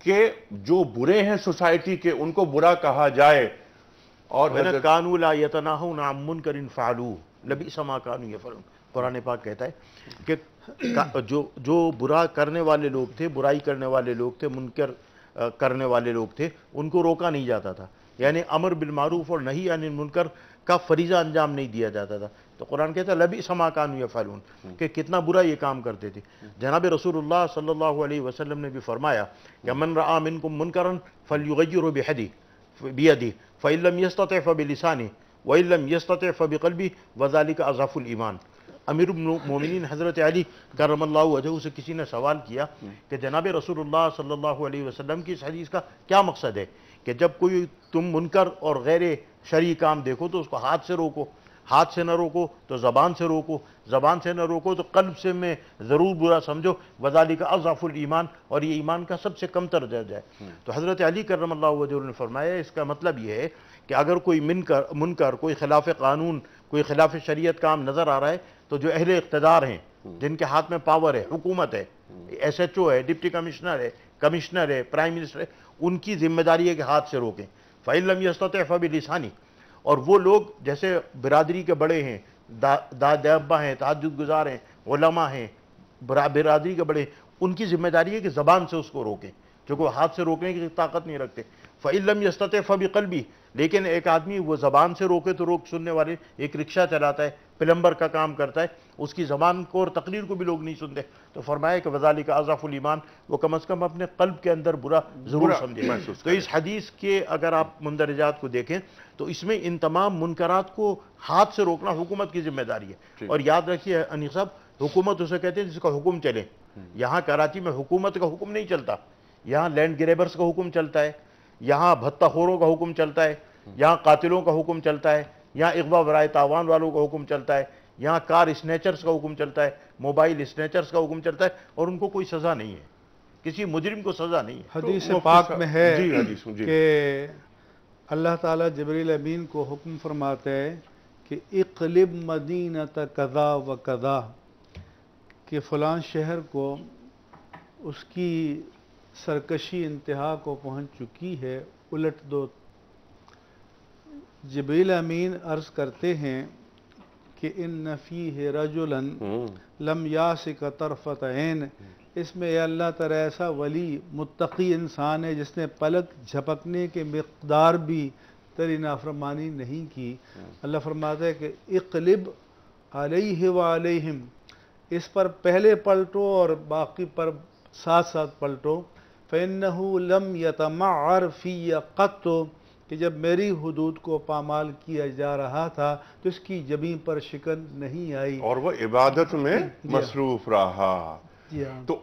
Speaker 2: کہ جو برے ہیں سوسائٹی کے ان کو برا کہا جائے. اور
Speaker 5: کانوا لا یتناہون عن منکر فعلوہ لبئس ما کانوا یفعلون, قرآن پاک کہتا ہے کہ جو برا کرنے والے لوگ تھے, برائی کرنے والے لوگ تھے, منکر کرنے والے لوگ تھے, ان کو روکا نہیں جاتا تھا. یعنی امر بالمعروف اور نہی عن المنکر کا فریضہ انجام نہیں دیا جاتا تھا. تو قرآن کہتا ہے لبئس ما کانوا یفعلون, کہ کتنا برا یہ کام کرتے تھے. جناب رسول اللہ صلی اللہ علیہ وسلم نے بھی فرمایا کہ من رآ منکم منکرا فلیغیرہ بیدہ فإن لم يستطع فبلسانه وإن لم يستطع فبقلبه وذلك أضعف الإيمان. امیر المومنین حضرت علی کرم اللہ وجہہ سے کسی نے سوال کیا کہ جناب رسول اللہ صلی اللہ علیہ وسلم کی اس حدیث کا کیا مقصد ہے کہ جب کوئی تم منکر اور غیر شرعی کام دیکھو تو اس کو ہاتھ سے روکو، ہاتھ سے نہ روکو تو زبان سے روکو، زبان سے نہ روکو تو قلب سے میں ضرور برا سمجھو، وذالک اضعف الایمان، اور یہ ایمان کا سب سے کم تر درجہ ہے۔ تو حضرت علی کرم اللہ وجہہ نے فرمایا اس کا مطلب یہ ہے کہ اگر کوئی منکر کوئی خلاف قانون، کوئی خلاف شریعت کام نظر آ رہا ہے تو جو اہل اقتدار ہیں، جن کے ہاتھ میں پاور ہے، حکومت ہے، ایس ایچ او ہے، ڈپٹی کمشنر ہے، پرائم منسٹر ہے، ان کی ذمہ داری ہے کہ ہاتھ سے روکیں۔ فَإِن لَمْ يَسْتَطِعْ فَبِلِسَانِهِ، اور وہ لوگ جیسے برادری کے بڑے ہیں، داد ابا ہیں، تہجد گزار ہیں، علماء ہیں، برادری کے بڑے، ان کی ذمہ داری ہے کہ زبان سے اس کو روکیں، جو کہ ہاتھ سے روکنے کی طاقت نہیں رکھتے۔ فَإِن لَمْ يَسْتَطِعْ فَبِقَلْبِهِ، لیکن ایک آدمی وہ زبان سے روکے تو روک سننے والے، ایک رکشہ چلاتا ہے، پلمبر کا کام کرتا ہے، اس کی زبان کو اور تقریر کو بھی لوگ نہیں سنتے، تو فرمایا کہ وذالک اضعف الایمان، وہ کم از کم اپنے قلب کے اندر برا ضرور سمجھے۔ تو اس حدیث کے اگر آپ مندرجات کو دیکھیں تو اس میں ان تمام منکرات کو ہاتھ سے روکنا حکومت کی ذمہ داری ہے۔ اور یاد رکھیے انیس صاحب، حکومت اسے کہتے ہیں جس کا حکم چلے۔ یہاں کراچی میں حکومت کا حکم نہیں چلتا، یہاں لینڈ گریبرز کا حکم چلتا ہے، یہاں بھتہ خوروں کا حکم چلتا ہے، یہاں قاتلوں کا حکم چلتا ہے، یہاں اغوا برائے تاوان والوں کا حکم چلتا ہے، یہاں کار اسنیچرز کا حکم چلتا ہے، موبائل اسنیچرز کا حکم چلتا ہے، اور ان کو کوئی سزا نہیں ہے، کسی مجرم کو سزا نہیں ہے۔
Speaker 4: حدیث پاک میں ہے کہ اللہ تعالیٰ جبریل امین کو حکم فرماتا ہے کہ اقلب مدینۃ کذا و کذا، کہ فلاں شہر کو اس کی سرکشی انتہا کو پہنچ چکی ہے، الٹ دو۔ جبریل امین عرض کرتے ہیں کہ ان فیہ رجلا لم یاسک طرفۃ عین، اس میں اللہ تعالیٰ ایسا ولی متقی انسان ہے جس نے پلک جھپکنے کے مقدار بھی تیری نافرمانی نہیں کی۔ اللہ فرماتا ہے کہ اقلب علیہ وعلیہم، اس پر پہلے پلٹو اور باقی پر ساتھ ساتھ پلٹو۔ فَإِنَّهُ لَمْ يَتَمَعَّرْ فِيَّ قَطُّ، کہ جب میری حدود کو پامال کیا جا رہا تھا تو اس کی جبیں پر شکن نہیں آئی،
Speaker 2: اور وہ عبادت میں مصروف رہا۔ تو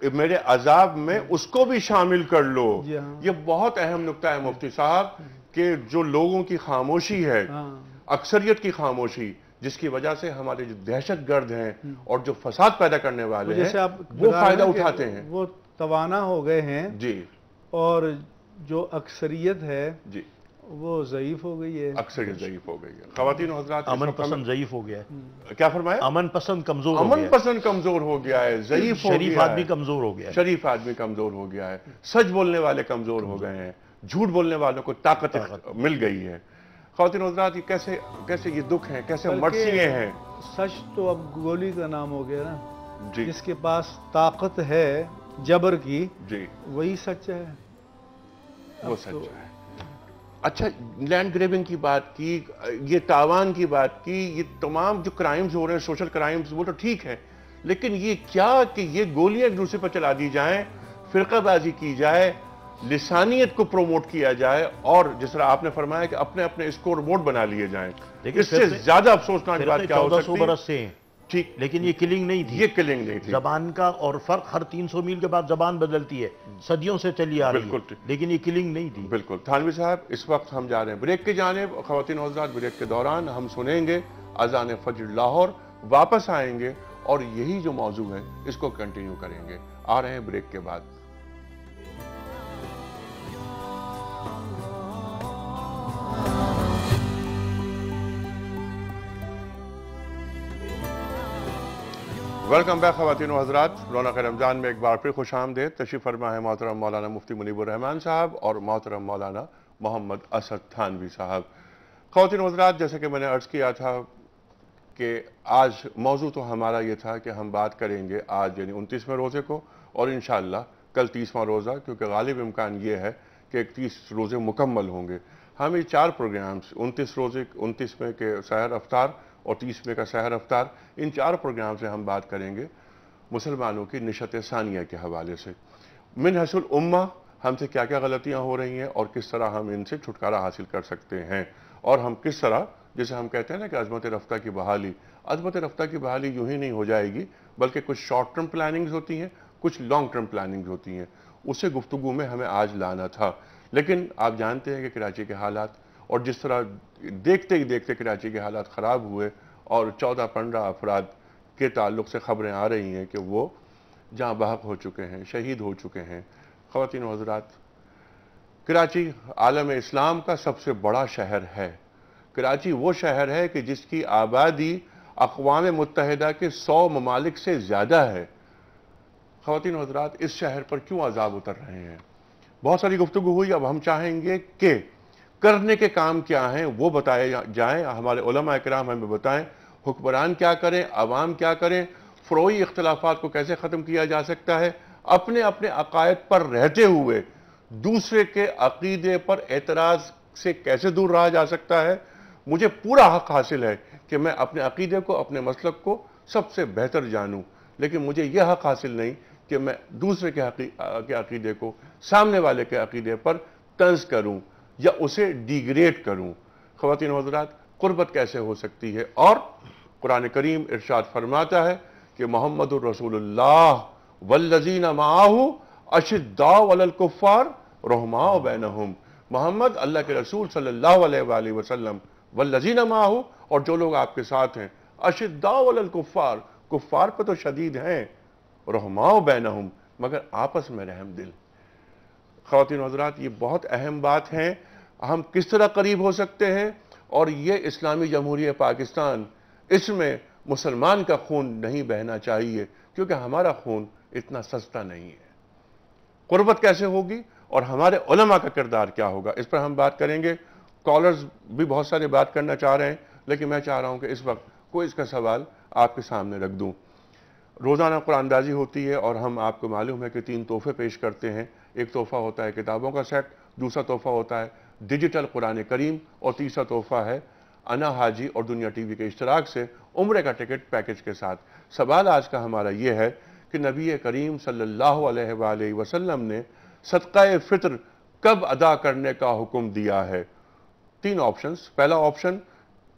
Speaker 2: میرے عذاب میں اس کو بھی شامل کر لو۔ یہ بہت اہم نکتہ ہے مفتی صاحب، کہ جو لوگوں کی خاموشی ہے، اکثریت کی خاموشی، جس کی وجہ سے ہمارے جو دہشت گرد ہیں اور جو فساد پیدا کرنے والے ہیں وہ فائدہ اٹھاتے ہیں،
Speaker 4: وہ توانا ہو گئے ہیں
Speaker 2: جی،
Speaker 4: اور جو اکثریت ہے
Speaker 2: جی
Speaker 4: وہ ضعیف ہو گئی ہے،
Speaker 2: اکثریت ضعیف ہو گئی ہے۔ خواتین و حضرات،
Speaker 5: امن پسند ضعیف ہو گیا ہے۔
Speaker 2: کیا فرمایا؟
Speaker 5: امن پسند کمزور ہو گیا ہے،
Speaker 2: امن پسند کمزور ہو گیا ہے، ضعیف ہو گیا ہے،
Speaker 5: شریف آدمی کمزور ہو گیا ہے،
Speaker 2: شریف آدمی کمزور ہو گیا ہے، سچ بولنے والے کمزور ہو گئے ہیں، جھوٹ بولنے والوں کو طاقت مل گئی ہے۔ خواتین و حضرات، یہ کیسے یہ دکھ ہیں، کیسے مرثیے ہیں۔
Speaker 4: سچ تو اب گولی کا نام ہو گیا نا،
Speaker 2: جی
Speaker 4: جس کے پاس طاقت ہے جبر کی،
Speaker 2: جی
Speaker 4: وہی سچ ہے،
Speaker 2: وہ سچ ہے۔ اچھا، لینڈ گریبنگ کی بات کی، یہ تاوان کی بات کی، یہ تمام جو کرائمز ہو رہے ہیں، سوشل کرائمز، وہ تو ٹھیک ہے، لیکن یہ کیا کہ یہ گولیاں ایک دوسرے پر چلا دی جائیں، فرقہ بازی کی جائے، لسانیت کو پروموٹ کیا جائے، اور جس طرح آپ نے فرمایا کہ اپنے اپنے اسکور بورڈ بنا لیے جائیں، اس سے زیادہ افسوسناک بات کیا ہو سکتی ہے؟
Speaker 5: 1400 برس سے ہیں،
Speaker 2: ٹھیک،
Speaker 5: لیکن یہ کلنگ نہیں تھی،
Speaker 2: یہ کلنگ نہیں تھی۔
Speaker 5: زبان کا اور فرق، ہر 300 میل کے بعد زبان بدلتی ہے، صدیوں سے چلی آ رہی ہے، لیکن یہ کلنگ نہیں تھی۔
Speaker 2: بالکل۔ تھانوی صاحب، اس وقت ہم جا رہے ہیں بریک کی جانب۔ خواتین و حضرات، بریک کے دوران ہم سنیں گے اذان فجر لاہور، واپس آئیں گے اور یہی جو موضوع ہے اس کو کنٹینیو کریں گے۔ آ رہے ہیں بریک کے بعد۔ ویلکم بیک خواتین و حضرات، رونق رمضان میں ایک بار پھر خوش آمدید۔ تشریف فرما ہے محترم مولانا مفتی منیب الرحمان صاحب اور محترم مولانا محمد اسد تھانوی صاحب۔ خواتین و حضرات، جیسے کہ میں نے عرض کیا تھا کہ آج موضوع تو ہمارا یہ تھا کہ ہم بات کریں گے آج یعنی 29ویں روزے کو، اور انشاءاللہ کل 30واں روزہ، کیونکہ غالب امکان یہ ہے کہ 31 روزے مکمل ہوں گے۔ ہم یہ 4 پروگرامز، 29ویں کے سحر افطار اور 30ویں کا سحر افطار، ان 4 پروگرام سے ہم بات کریں گے مسلمانوں کی نشت ثانیہ کے حوالے سے۔ منحص الامہ ہم سے کیا کیا غلطیاں ہو رہی ہیں اور کس طرح ہم ان سے چھٹکارا حاصل کر سکتے ہیں، اور ہم کس طرح، جیسے ہم کہتے ہیں نا کہ عظمت رفتہ کی بحالی یوں ہی نہیں ہو جائے گی، بلکہ کچھ شارٹ ٹرم پلاننگز ہوتی ہیں، کچھ لانگ ٹرم پلاننگز ہوتی ہیں۔ اسے گفتگو میں ہمیں آج لانا تھا، لیکن آپ جانتے ہیں کہ کراچی کے حالات، اور جس طرح دیکھتے ہی دیکھتے کراچی کے حالات خراب ہوئے اور 14-15 افراد کے تعلق سے خبریں آ رہی ہیں کہ وہ جاں بحق ہو چکے ہیں، شہید ہو چکے ہیں۔ خواتین و حضرات، کراچی عالم اسلام کا سب سے بڑا شہر ہے۔ کراچی وہ شہر ہے کہ جس کی آبادی اقوام متحدہ کے 100 ممالک سے زیادہ ہے۔ خواتین و حضرات، اس شہر پر کیوں عذاب اتر رہے ہیں؟ بہت ساری گفتگو ہوئی، اب ہم چاہیں گے کہ کرنے کے کام کیا ہیں وہ بتائے جائیں، ہمارے علماء کرام ہمیں بتائیں، حکمران کیا کریں، عوام کیا کریں، فروعی اختلافات کو کیسے ختم کیا جا سکتا ہے، اپنے اپنے عقائد پر رہتے ہوئے دوسرے کے عقیدے پر اعتراض سے کیسے دور رہا جا سکتا ہے۔ مجھے پورا حق حاصل ہے کہ میں اپنے عقیدے کو، اپنے مسلک کو سب سے بہتر جانوں، لیکن مجھے یہ حق حاصل نہیں کہ میں دوسرے کے عقیدے کو سامنے والے کے عقیدے پر طنز کروں یا اسے ڈیگریڈ کروں۔ خواتین و حضرات، قربت کیسے ہو سکتی ہے؟ اور قرآن کریم ارشاد فرماتا ہے کہ محمد الرسول اللہ والذین معہ اشداء علی الکفار رحماء بینہم۔ محمد اللہ کے رسول صلی اللہ علیہ وآلہ وسلم، والذین معہ، اور جو لوگ آپ کے ساتھ ہیں، اشداء علی الکفار، کفار پہ تو شدید ہیں، رحماء بینہم، مگر آپس میں رحم دل۔ خواتین و حضرات، یہ بہت اہم بات ہے۔ ہم کس طرح قریب ہو سکتے ہیں؟ اور یہ اسلامی جمہوریہ پاکستان، اس میں مسلمان کا خون نہیں بہنا چاہیے، کیونکہ ہمارا خون اتنا سستا نہیں ہے۔ قربت کیسے ہوگی اور ہمارے علماء کا کردار کیا ہوگا، اس پر ہم بات کریں گے۔ کالرز بھی بہت سارے بات کرنا چاہ رہے ہیں، لیکن میں چاہ رہا ہوں کہ اس وقت کوئی اس کا سوال آپ کے سامنے رکھ دوں۔ روزانہ قرآن اندازی ہوتی ہے اور ہم، آپ کو معلوم ہے کہ 3 تحفے پیش کرتے ہیں۔ ایک تحفہ ہوتا ہے کتابوں کا سیٹ، دوسرا تحفہ ہوتا ہے ڈیجیٹل قرآن کریم، اور تیسرا تحفہ ہے انا حاجی اور دنیا ٹی وی کے اشتراک سے عمرے کا ٹکٹ پیکج کے ساتھ۔ سوال آج کا ہمارا یہ ہے کہ نبی کریم صلی اللہ علیہ وآلہ وسلم نے صدقہ فطر کب ادا کرنے کا حکم دیا ہے؟ 3 آپشنز۔ پہلا آپشن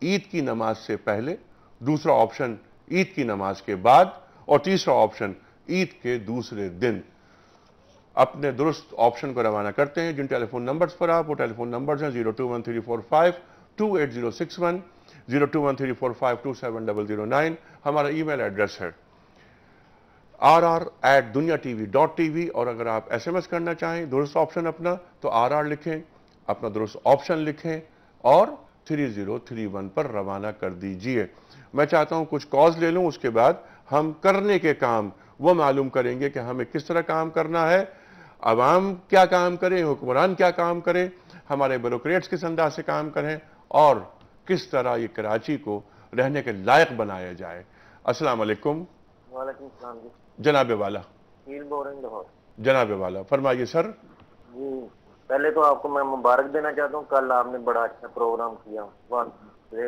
Speaker 2: عید کی نماز سے پہلے، دوسرا آپشن عید کی نماز کے بعد، اور تیسرا آپشن عید کے دوسرے دن۔ اپنے درست آپشن کو روانہ کرتے ہیں۔ جن ٹیلی فون نمبرز پر آپ، وہ ٹیلی فون نمبرز ہیں 021345286061، 021345270009۔ ہمارا ای میل ایڈریس ہے rr@dunyatv.tv، اور اگر آپ ایس ایم ایس کرنا چاہیں درست آپشن اپنا تو RR لکھیں، اپنا درست آپشن لکھیں اور 3031 پر روانہ کر دیجئے۔ میں چاہتا ہوں کچھ کالز لے لوں، اس کے بعد ہم کرنے کے کام وہ معلوم کریں گے کہ ہمیں کس طرح کام کرنا ہے، عوام کیا کام کریں، حکمران کیا کام کریں، ہمارے بیوروکریٹس کس انداز سے کام کریں، اور کس طرح یہ کراچی کو رہنے کے لائق بنایا جائے۔ السلام علیکم۔
Speaker 8: وعلیکم السلام جی۔
Speaker 2: جناب والا، جناب والا فرمائیے سر۔
Speaker 8: جی، پہلے تو آپ کو میں مبارک دینا چاہتا ہوں، کل آپ نے بڑا اچھا پروگرام کیا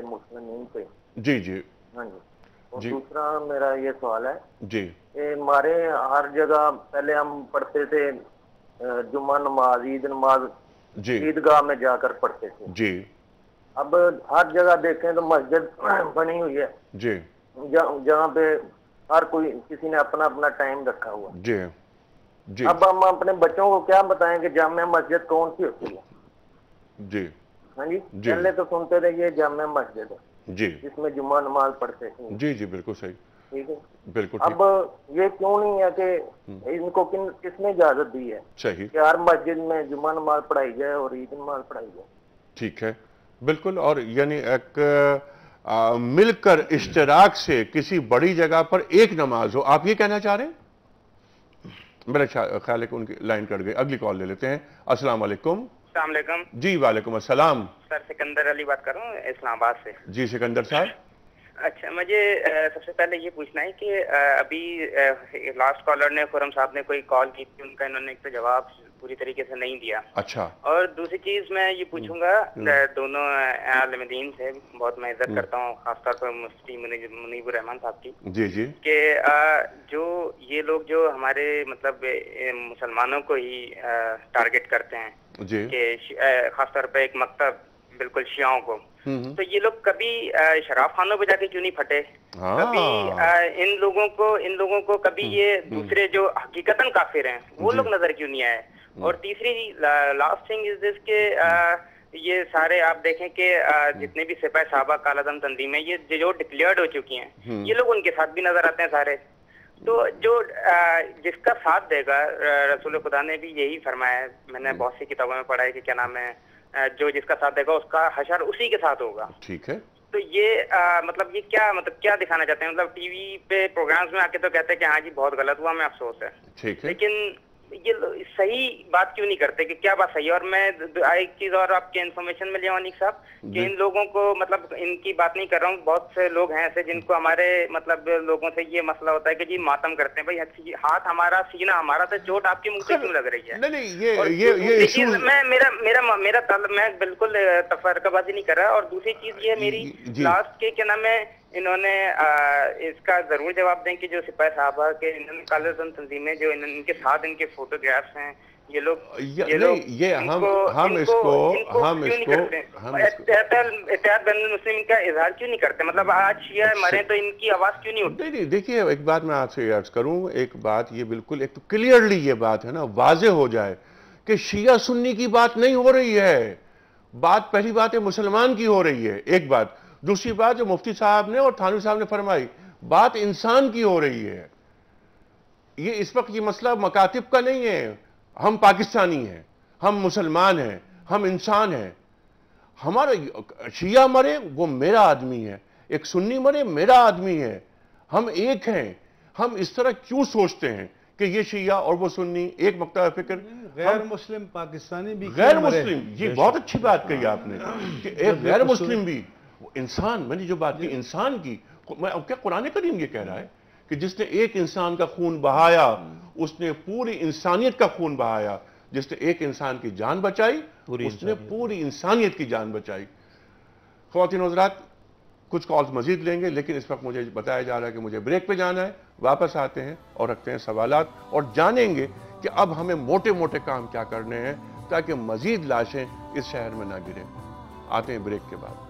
Speaker 8: مسلم پہ۔
Speaker 2: جی جی
Speaker 8: ہاں جی۔ اور دوسرا میرا یہ سوال ہے
Speaker 2: جی
Speaker 8: کہ ہمارے ہر جگہ پہلے ہم پڑھتے تھے جمعہ نماز، عید نماز
Speaker 2: جی
Speaker 8: عیدگاہ میں جا کر پڑھتے تھے۔
Speaker 2: جی
Speaker 8: اب ہر جگہ دیکھیں تو مسجد بنی ہوئی ہے
Speaker 2: جی
Speaker 8: جہاں پہ ہر کوئی، کسی نے اپنا اپنا ٹائم رکھا ہوا۔
Speaker 2: جی جی
Speaker 8: اب ہم اپنے بچوں کو کیا بتائیں کہ جامع مسجد کون سی ہوتی ہے؟
Speaker 2: جی
Speaker 8: ہاں جی، پہلے تو سنتے تھے یہ جامع مسجد ہے
Speaker 2: جی
Speaker 8: جس میں جمعہ نماز پڑھتے تھے۔
Speaker 2: جی جی بالکل صحیح،
Speaker 8: ٹھیک ہے،
Speaker 2: بالکل
Speaker 8: اب یہ کیوں نہیں ہے کہ ان کو کس نے اجازت دی ہے
Speaker 2: صحیح
Speaker 8: کہ ہر مسجد میں جمعہ نماز پڑھائی جائے اور عید نماز پڑھائی جائے؟
Speaker 2: ٹھیک ہے، بالکل۔ اور یعنی ایک مل کر اشتراک سے کسی بڑی جگہ پر ایک نماز ہو، آپ یہ کہنا چاہ رہے ہیں؟ میرا خیال ہے کہ ان کی لائن کٹ گئی، اگلی کال لے لیتے ہیں۔ السلام علیکم۔
Speaker 9: السلام علیکم
Speaker 2: جی وعلیکم السلام۔
Speaker 9: سر، سکندر علی بات کر رہا ہوں اسلام آباد سے۔
Speaker 2: جی سکندر صاحب۔
Speaker 9: اچھا، مجھے سب سے پہلے یہ پوچھنا ہے کہ ابھی لاسٹ کالر نے، خرم صاحب نے کوئی کال کی تھی، ان کا انہوں نے ایک تو جواب پوری طریقے سے نہیں دیا۔
Speaker 2: اچھا۔
Speaker 9: اور دوسری چیز میں یہ پوچھوں گا دونوں عالم دین سے، بہت میں عزت کرتا ہوں خاص طور پر مفتی منیب الرحمان صاحب کی،
Speaker 2: جی جی،
Speaker 9: کہ جو یہ لوگ جو ہمارے مطلب مسلمانوں کو ہی ٹارگٹ کرتے ہیں
Speaker 2: جی،
Speaker 9: کہ خاص طور پہ ایک مکتب بالکل شیعوں کو، تو یہ لوگ کبھی شراب خانوں پہ جا کے کیوں نہیں پھٹے؟ کبھی ان لوگوں کو کبھی یہ دوسرے جو حقیقتاً کافر ہیں وہ لوگ نظر کیوں نہیں آئے؟ اور تیسری لاسٹ تھنگ از دس کہ یہ سارے آپ دیکھیں کہ جتنے بھی سپاہی صحابہ کالعدم تنظیم ہے یہ جو ڈکلیئرڈ ہو چکی ہیں یہ لوگ ان کے ساتھ بھی نظر آتے ہیں سارے. تو جو جس کا ساتھ دے گا رسول خدا نے بھی یہی فرمایا ہے, میں نے بہت سی کتابوں میں پڑھا ہے کہ کیا نام ہے, جو جس کا ساتھ دے گا اس کا حشر اسی کے ساتھ ہوگا.
Speaker 2: ٹھیک ہے.
Speaker 9: تو یہ مطلب یہ کیا دکھانا چاہتے ہیں؟ مطلب ٹی وی پہ پروگرامز میں آ کے تو کہتے ہیں کہ ہاں جی بہت غلط ہوا, ہمیں افسوس ہے.
Speaker 2: ٹھیک ہے.
Speaker 9: لیکن یہ صحیح بات کیوں نہیں کرتے کہ کیا بات صحیح ہے؟ اور میں ایک چیز اور آپ کے انفارمیشن میں لیا ہوں انیق صاحب کہ ان لوگوں کو مطلب ان کی بات نہیں کر رہا ہوں, بہت سے لوگ ہیں ایسے جن کو ہمارے مطلب لوگوں سے یہ مسئلہ ہوتا ہے کہ جی ماتم کرتے ہیں, بھائی ہاتھ ہمارا سینہ ہمارا, تو چوٹ آپ کے منہ پہ کیوں لگ رہی ہے؟ میں بالکل تفرقہ بازی نہیں کر رہا. اور دوسری چیز یہ میری لاسٹ کے کیا نام ہے, انہوں نے اس کا ضرور جواب دیں کہ جو سپاہی صحابہ کے کالعدم تنظیمیں جو ان کے ساتھ ان کے فوٹوگرافس ہیں, یہ لوگ اتحاد بین المسلمین کا اظہار کیوں نہیں کرتے؟ مطلب آج شیعہ مرے تو ان کی آواز کیوں نہیں اٹھتی؟
Speaker 2: نہیں, دیکھیے ایک بات میں آپ سے عرض کروں, ایک بات یہ بالکل ایک تو کلیئرلی یہ بات ہے نا واضح ہو جائے کہ شیعہ سنی کی بات نہیں ہو رہی ہے. بات پہلی بات ہے مسلمان کی ہو رہی ہے, ایک بات. دوسری بات جو مفتی صاحب نے اور تھانوی صاحب نے فرمائی, بات انسان کی ہو رہی ہے. یہ اس وقت یہ مسئلہ مکاتب کا نہیں ہے. ہم پاکستانی ہیں, ہم مسلمان ہیں, ہم انسان ہیں. ہمارا شیعہ مرے وہ میرا آدمی ہے, ایک سنی مرے میرا آدمی ہے, ہم ایک ہیں. ہم اس طرح کیوں سوچتے ہیں کہ یہ شیعہ اور وہ سنی ایک مکتب فکر؟
Speaker 4: غیر مسلم پاکستانی بھی
Speaker 2: غیر مسلم, یہ بہت اچھی بات کہی آپ نے کہ ایک غیر مسلم بھی انسان. میں نے جو بات کی انسان کی, کیا قرآن کریم یہ کہہ رہا ہے کہ جس نے ایک انسان کا خون بہایا اس نے پوری انسانیت کا خون بہایا, جس نے ایک انسان کی جان بچائی اس نے پوری انسانیت کی جان بچائی. خواتین و حضرات, کچھ کالز مزید لیں گے, لیکن اس وقت مجھے بتایا جا رہا ہے کہ مجھے بریک پہ جانا ہے. واپس آتے ہیں اور رکھتے ہیں سوالات اور جانیں گے کہ اب ہمیں موٹے موٹے کام کیا کرنے ہیں تاکہ مزید لاشیں اس شہر میں نہ گریں. آتے ہیں بریک کے بعد.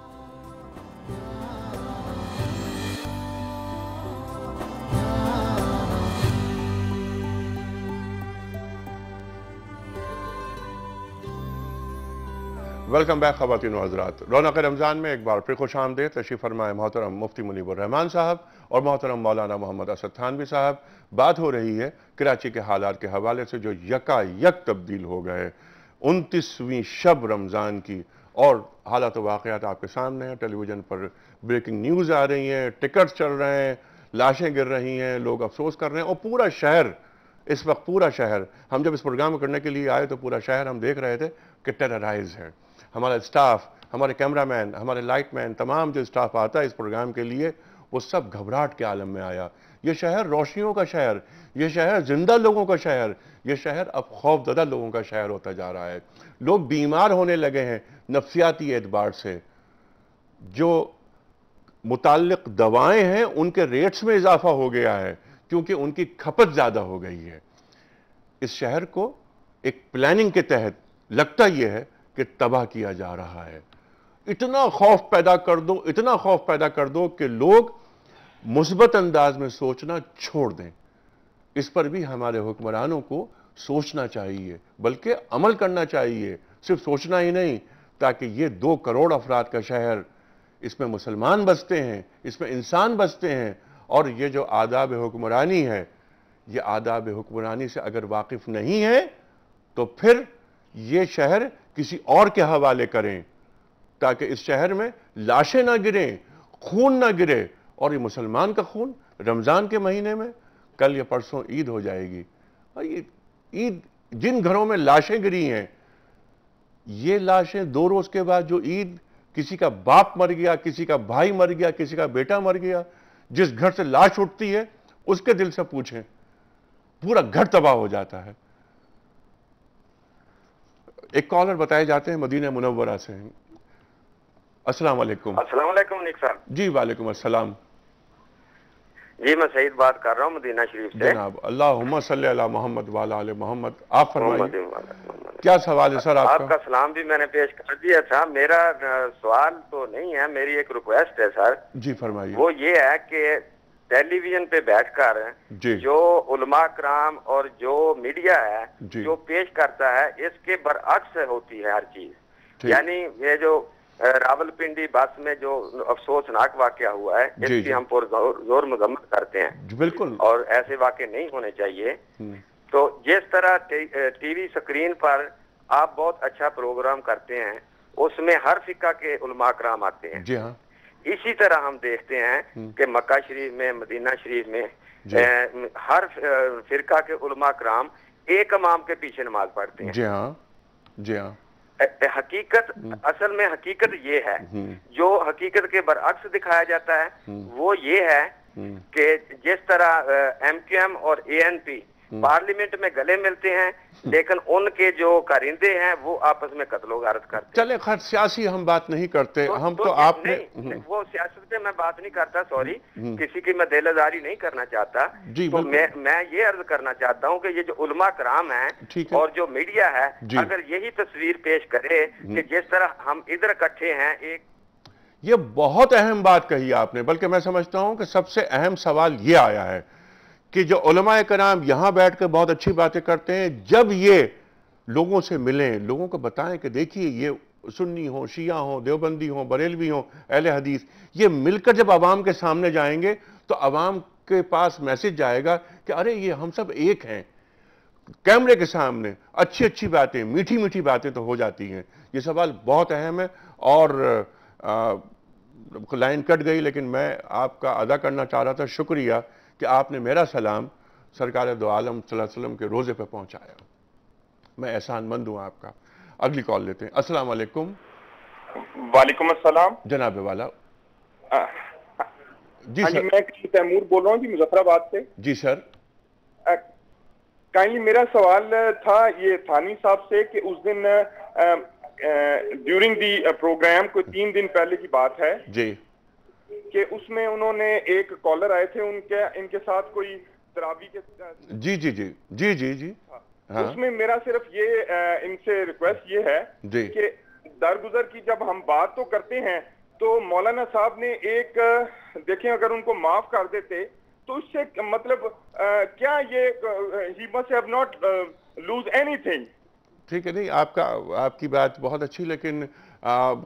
Speaker 2: ویلکم بیک خواتین و حضرات. رونق رمضان میں ایک بار پھر خوش آمدید. تشریف فرمائے محترم مفتی منیب الرحمان صاحب اور محترم مولانا محمد اسد تھانوی صاحب. بات ہو رہی ہے کراچی کے حالات کے حوالے سے جو یکا یک تبدیل ہو گئے 29ویں شب رمضان کی, اور حالات و واقعات آپ کے سامنے ہیں. ٹیلی ویژن پر بریکنگ نیوز آ رہی ہیں, ٹکٹس چل رہے ہیں, لاشیں گر رہی ہیں, لوگ افسوس کر رہے ہیں, اور پورا شہر اس وقت, پورا شہر, ہم جب اس پروگرام کرنے کے لیے آئے تو پورا شہر ہم دیکھ رہے تھے کہ ٹیررائز ہے. ہمارا اسٹاف, ہمارے کیمرہ مین, ہمارے لائٹ مین, تمام جو اسٹاف آتا ہے اس پروگرام کے لیے وہ سب گھبراہٹ کے عالم میں آیا. یہ شہر روشنیوں کا شہر, یہ شہر زندہ لوگوں کا شہر, یہ شہر اب خوف زدہ لوگوں کا شہر ہوتا جا رہا ہے. لوگ بیمار ہونے لگے ہیں نفسیاتی اعتبار سے. جو متعلق دوائیں ہیں ان کے ریٹس میں اضافہ ہو گیا ہے کیونکہ ان کی کھپت زیادہ ہو گئی ہے. اس شہر کو ایک پلاننگ کے تحت لگتا یہ ہے کہ تباہ کیا جا رہا ہے. اتنا خوف پیدا کر دو, اتنا خوف پیدا کر دو کہ لوگ مثبت انداز میں سوچنا چھوڑ دیں. اس پر بھی ہمارے حکمرانوں کو سوچنا چاہیے بلکہ عمل کرنا چاہیے, صرف سوچنا ہی نہیں, تاکہ یہ 2 کروڑ افراد کا شہر, اس میں مسلمان بستے ہیں, اس میں انسان بستے ہیں, اور یہ جو آداب حکمرانی ہے, یہ آداب حکمرانی سے اگر واقف نہیں ہے تو پھر یہ شہر کسی اور کے حوالے کریں تاکہ اس شہر میں لاشیں نہ گریں, خون نہ گرے. اور یہ مسلمان کا خون رمضان کے مہینے میں, کل یا پرسوں عید ہو جائے گی, اور یہ عید جن گھروں میں لاشیں گری ہیں, یہ لاشیں 2 روز کے بعد جو عید, کسی کا باپ مر گیا, کسی کا بھائی مر گیا, کسی کا بیٹا مر گیا, جس گھر سے لاش اٹھتی ہے اس کے دل سے پوچھیں, پورا گھر تباہ ہو جاتا ہے. ایک کالر بتائے جاتے ہیں مدینہ منورہ سے. السلام علیکم.
Speaker 10: السلام علیکم نیک صاحب.
Speaker 2: جی وعلیکم السلام.
Speaker 10: جی میں سعید بات کر رہا ہوں مدینہ شریف سے.
Speaker 2: جناب اللہم صلی علی محمد وعلی آل محمد. آپ فرمائیے کیا سوال ہے سر آپ کا؟
Speaker 10: آپ کا سلام بھی میں نے پیش کر دیا تھا. میرا سوال تو نہیں ہے, میری ایک ریکویسٹ ہے سر.
Speaker 2: جی فرمائیے.
Speaker 10: وہ یہ ہے کہ ٹیلی ویژن پہ بیٹھ کر جو علماء کرام اور جو میڈیا ہے جو پیش کرتا ہے اس کے برعکس ہوتی ہے ہر چیز. یعنی یہ جو راول پنڈی بس میں جو افسوسناک واقعہ ہوا ہے اس کی ہم زور مذمت کرتے ہیں بالکل, اور ایسے واقع نہیں ہونے چاہیے. تو جس طرح ٹی وی سکرین پر آپ بہت اچھا پروگرام کرتے ہیں اس میں ہر فقہ کے علماء کرام آتے ہیں. جی ہاں. اسی طرح ہم دیکھتے ہیں کہ مکہ شریف میں مدینہ شریف میں ہر فرقہ کے علماء کرام ایک امام کے پیچھے نماز پڑھتے ہیں. جی ہاں. جی ہاں. حقیقت اصل میں حقیقت یہ ہے جو حقیقت کے برعکس دکھایا جاتا ہے وہ یہ ہے کہ جس طرح ایم کیو ایم اور اے این پی پارلیمنٹ میں گلے ملتے ہیں لیکن ان کے جو کارندے ہیں وہ آپس میں قتل و غارت کرتے ہیں.
Speaker 2: چلے خیر سیاسی ہم بات نہیں کرتے, ہم تو آپ نے
Speaker 10: وہ سیاست پہ میں بات نہیں کرتا, سوری, کسی کی میں دل آزاری نہیں کرنا چاہتا. تو میں یہ عرض کرنا چاہتا ہوں کہ یہ جو علماء کرام ہیں اور جو میڈیا ہے اگر یہی تصویر پیش کرے کہ جس طرح ہم ادھر اکٹھے ہیں ایک,
Speaker 2: یہ بہت اہم بات کہی آپ نے, بلکہ میں سمجھتا ہوں کہ سب سے اہم سوال یہ آیا ہے کہ جو علماء کرام یہاں بیٹھ کے بہت اچھی باتیں کرتے ہیں, جب یہ لوگوں سے ملیں, لوگوں کو بتائیں کہ دیکھیے یہ سنی ہوں, شیعہ ہوں, دیوبندی ہوں, بریلوی ہوں, اہل حدیث, یہ مل کر جب عوام کے سامنے جائیں گے تو عوام کے پاس میسج جائے گا کہ ارے یہ ہم سب ایک ہیں. کیمرے کے سامنے اچھی اچھی باتیں, میٹھی میٹھی باتیں تو ہو جاتی ہیں. یہ سوال بہت اہم ہے اور لائن کٹ گئی لیکن میں آپ کا ادا کرنا چاہ رہا تھا, شکریہ کہ آپ نے میرا سلام سرکار دو عالم صلی اللہ علیہ وسلم کے روزے پہ پہنچایا. میں احسان مند ہوں آپ کا. اگلی کال لیتے ہیں. السلام علیکم.
Speaker 11: وعلیکم السلام
Speaker 2: جناب والا.
Speaker 11: جی سر, میں تیمور بول رہا ہوں جی مظفر آباد سے.
Speaker 2: جی سر.
Speaker 11: کائنڈلی میرا سوال تھا یہ تھانوی صاحب سے کہ اس دن ڈیورنگ دی پروگرام کوئی 3 دن پہلے کی بات ہے
Speaker 2: جی
Speaker 11: کہ اس میں انہوں نے ایک کالر آئے تھے ان کے ساتھ کوئی تراوی کے
Speaker 2: جی جی جی جی جی جی
Speaker 11: اس میں میرا صرف یہ ان سے ریکویسٹ یہ ہے کہ درگزر کی جب ہم بات تو کرتے ہیں تو مولانا صاحب نے ایک دیکھیں اگر ان کو معاف کر دیتے تو اس سے مطلب کیا یہ he must have not lose anything.
Speaker 2: ٹھیک ہے, نہیں آپ کی بات بہت اچھی, لیکن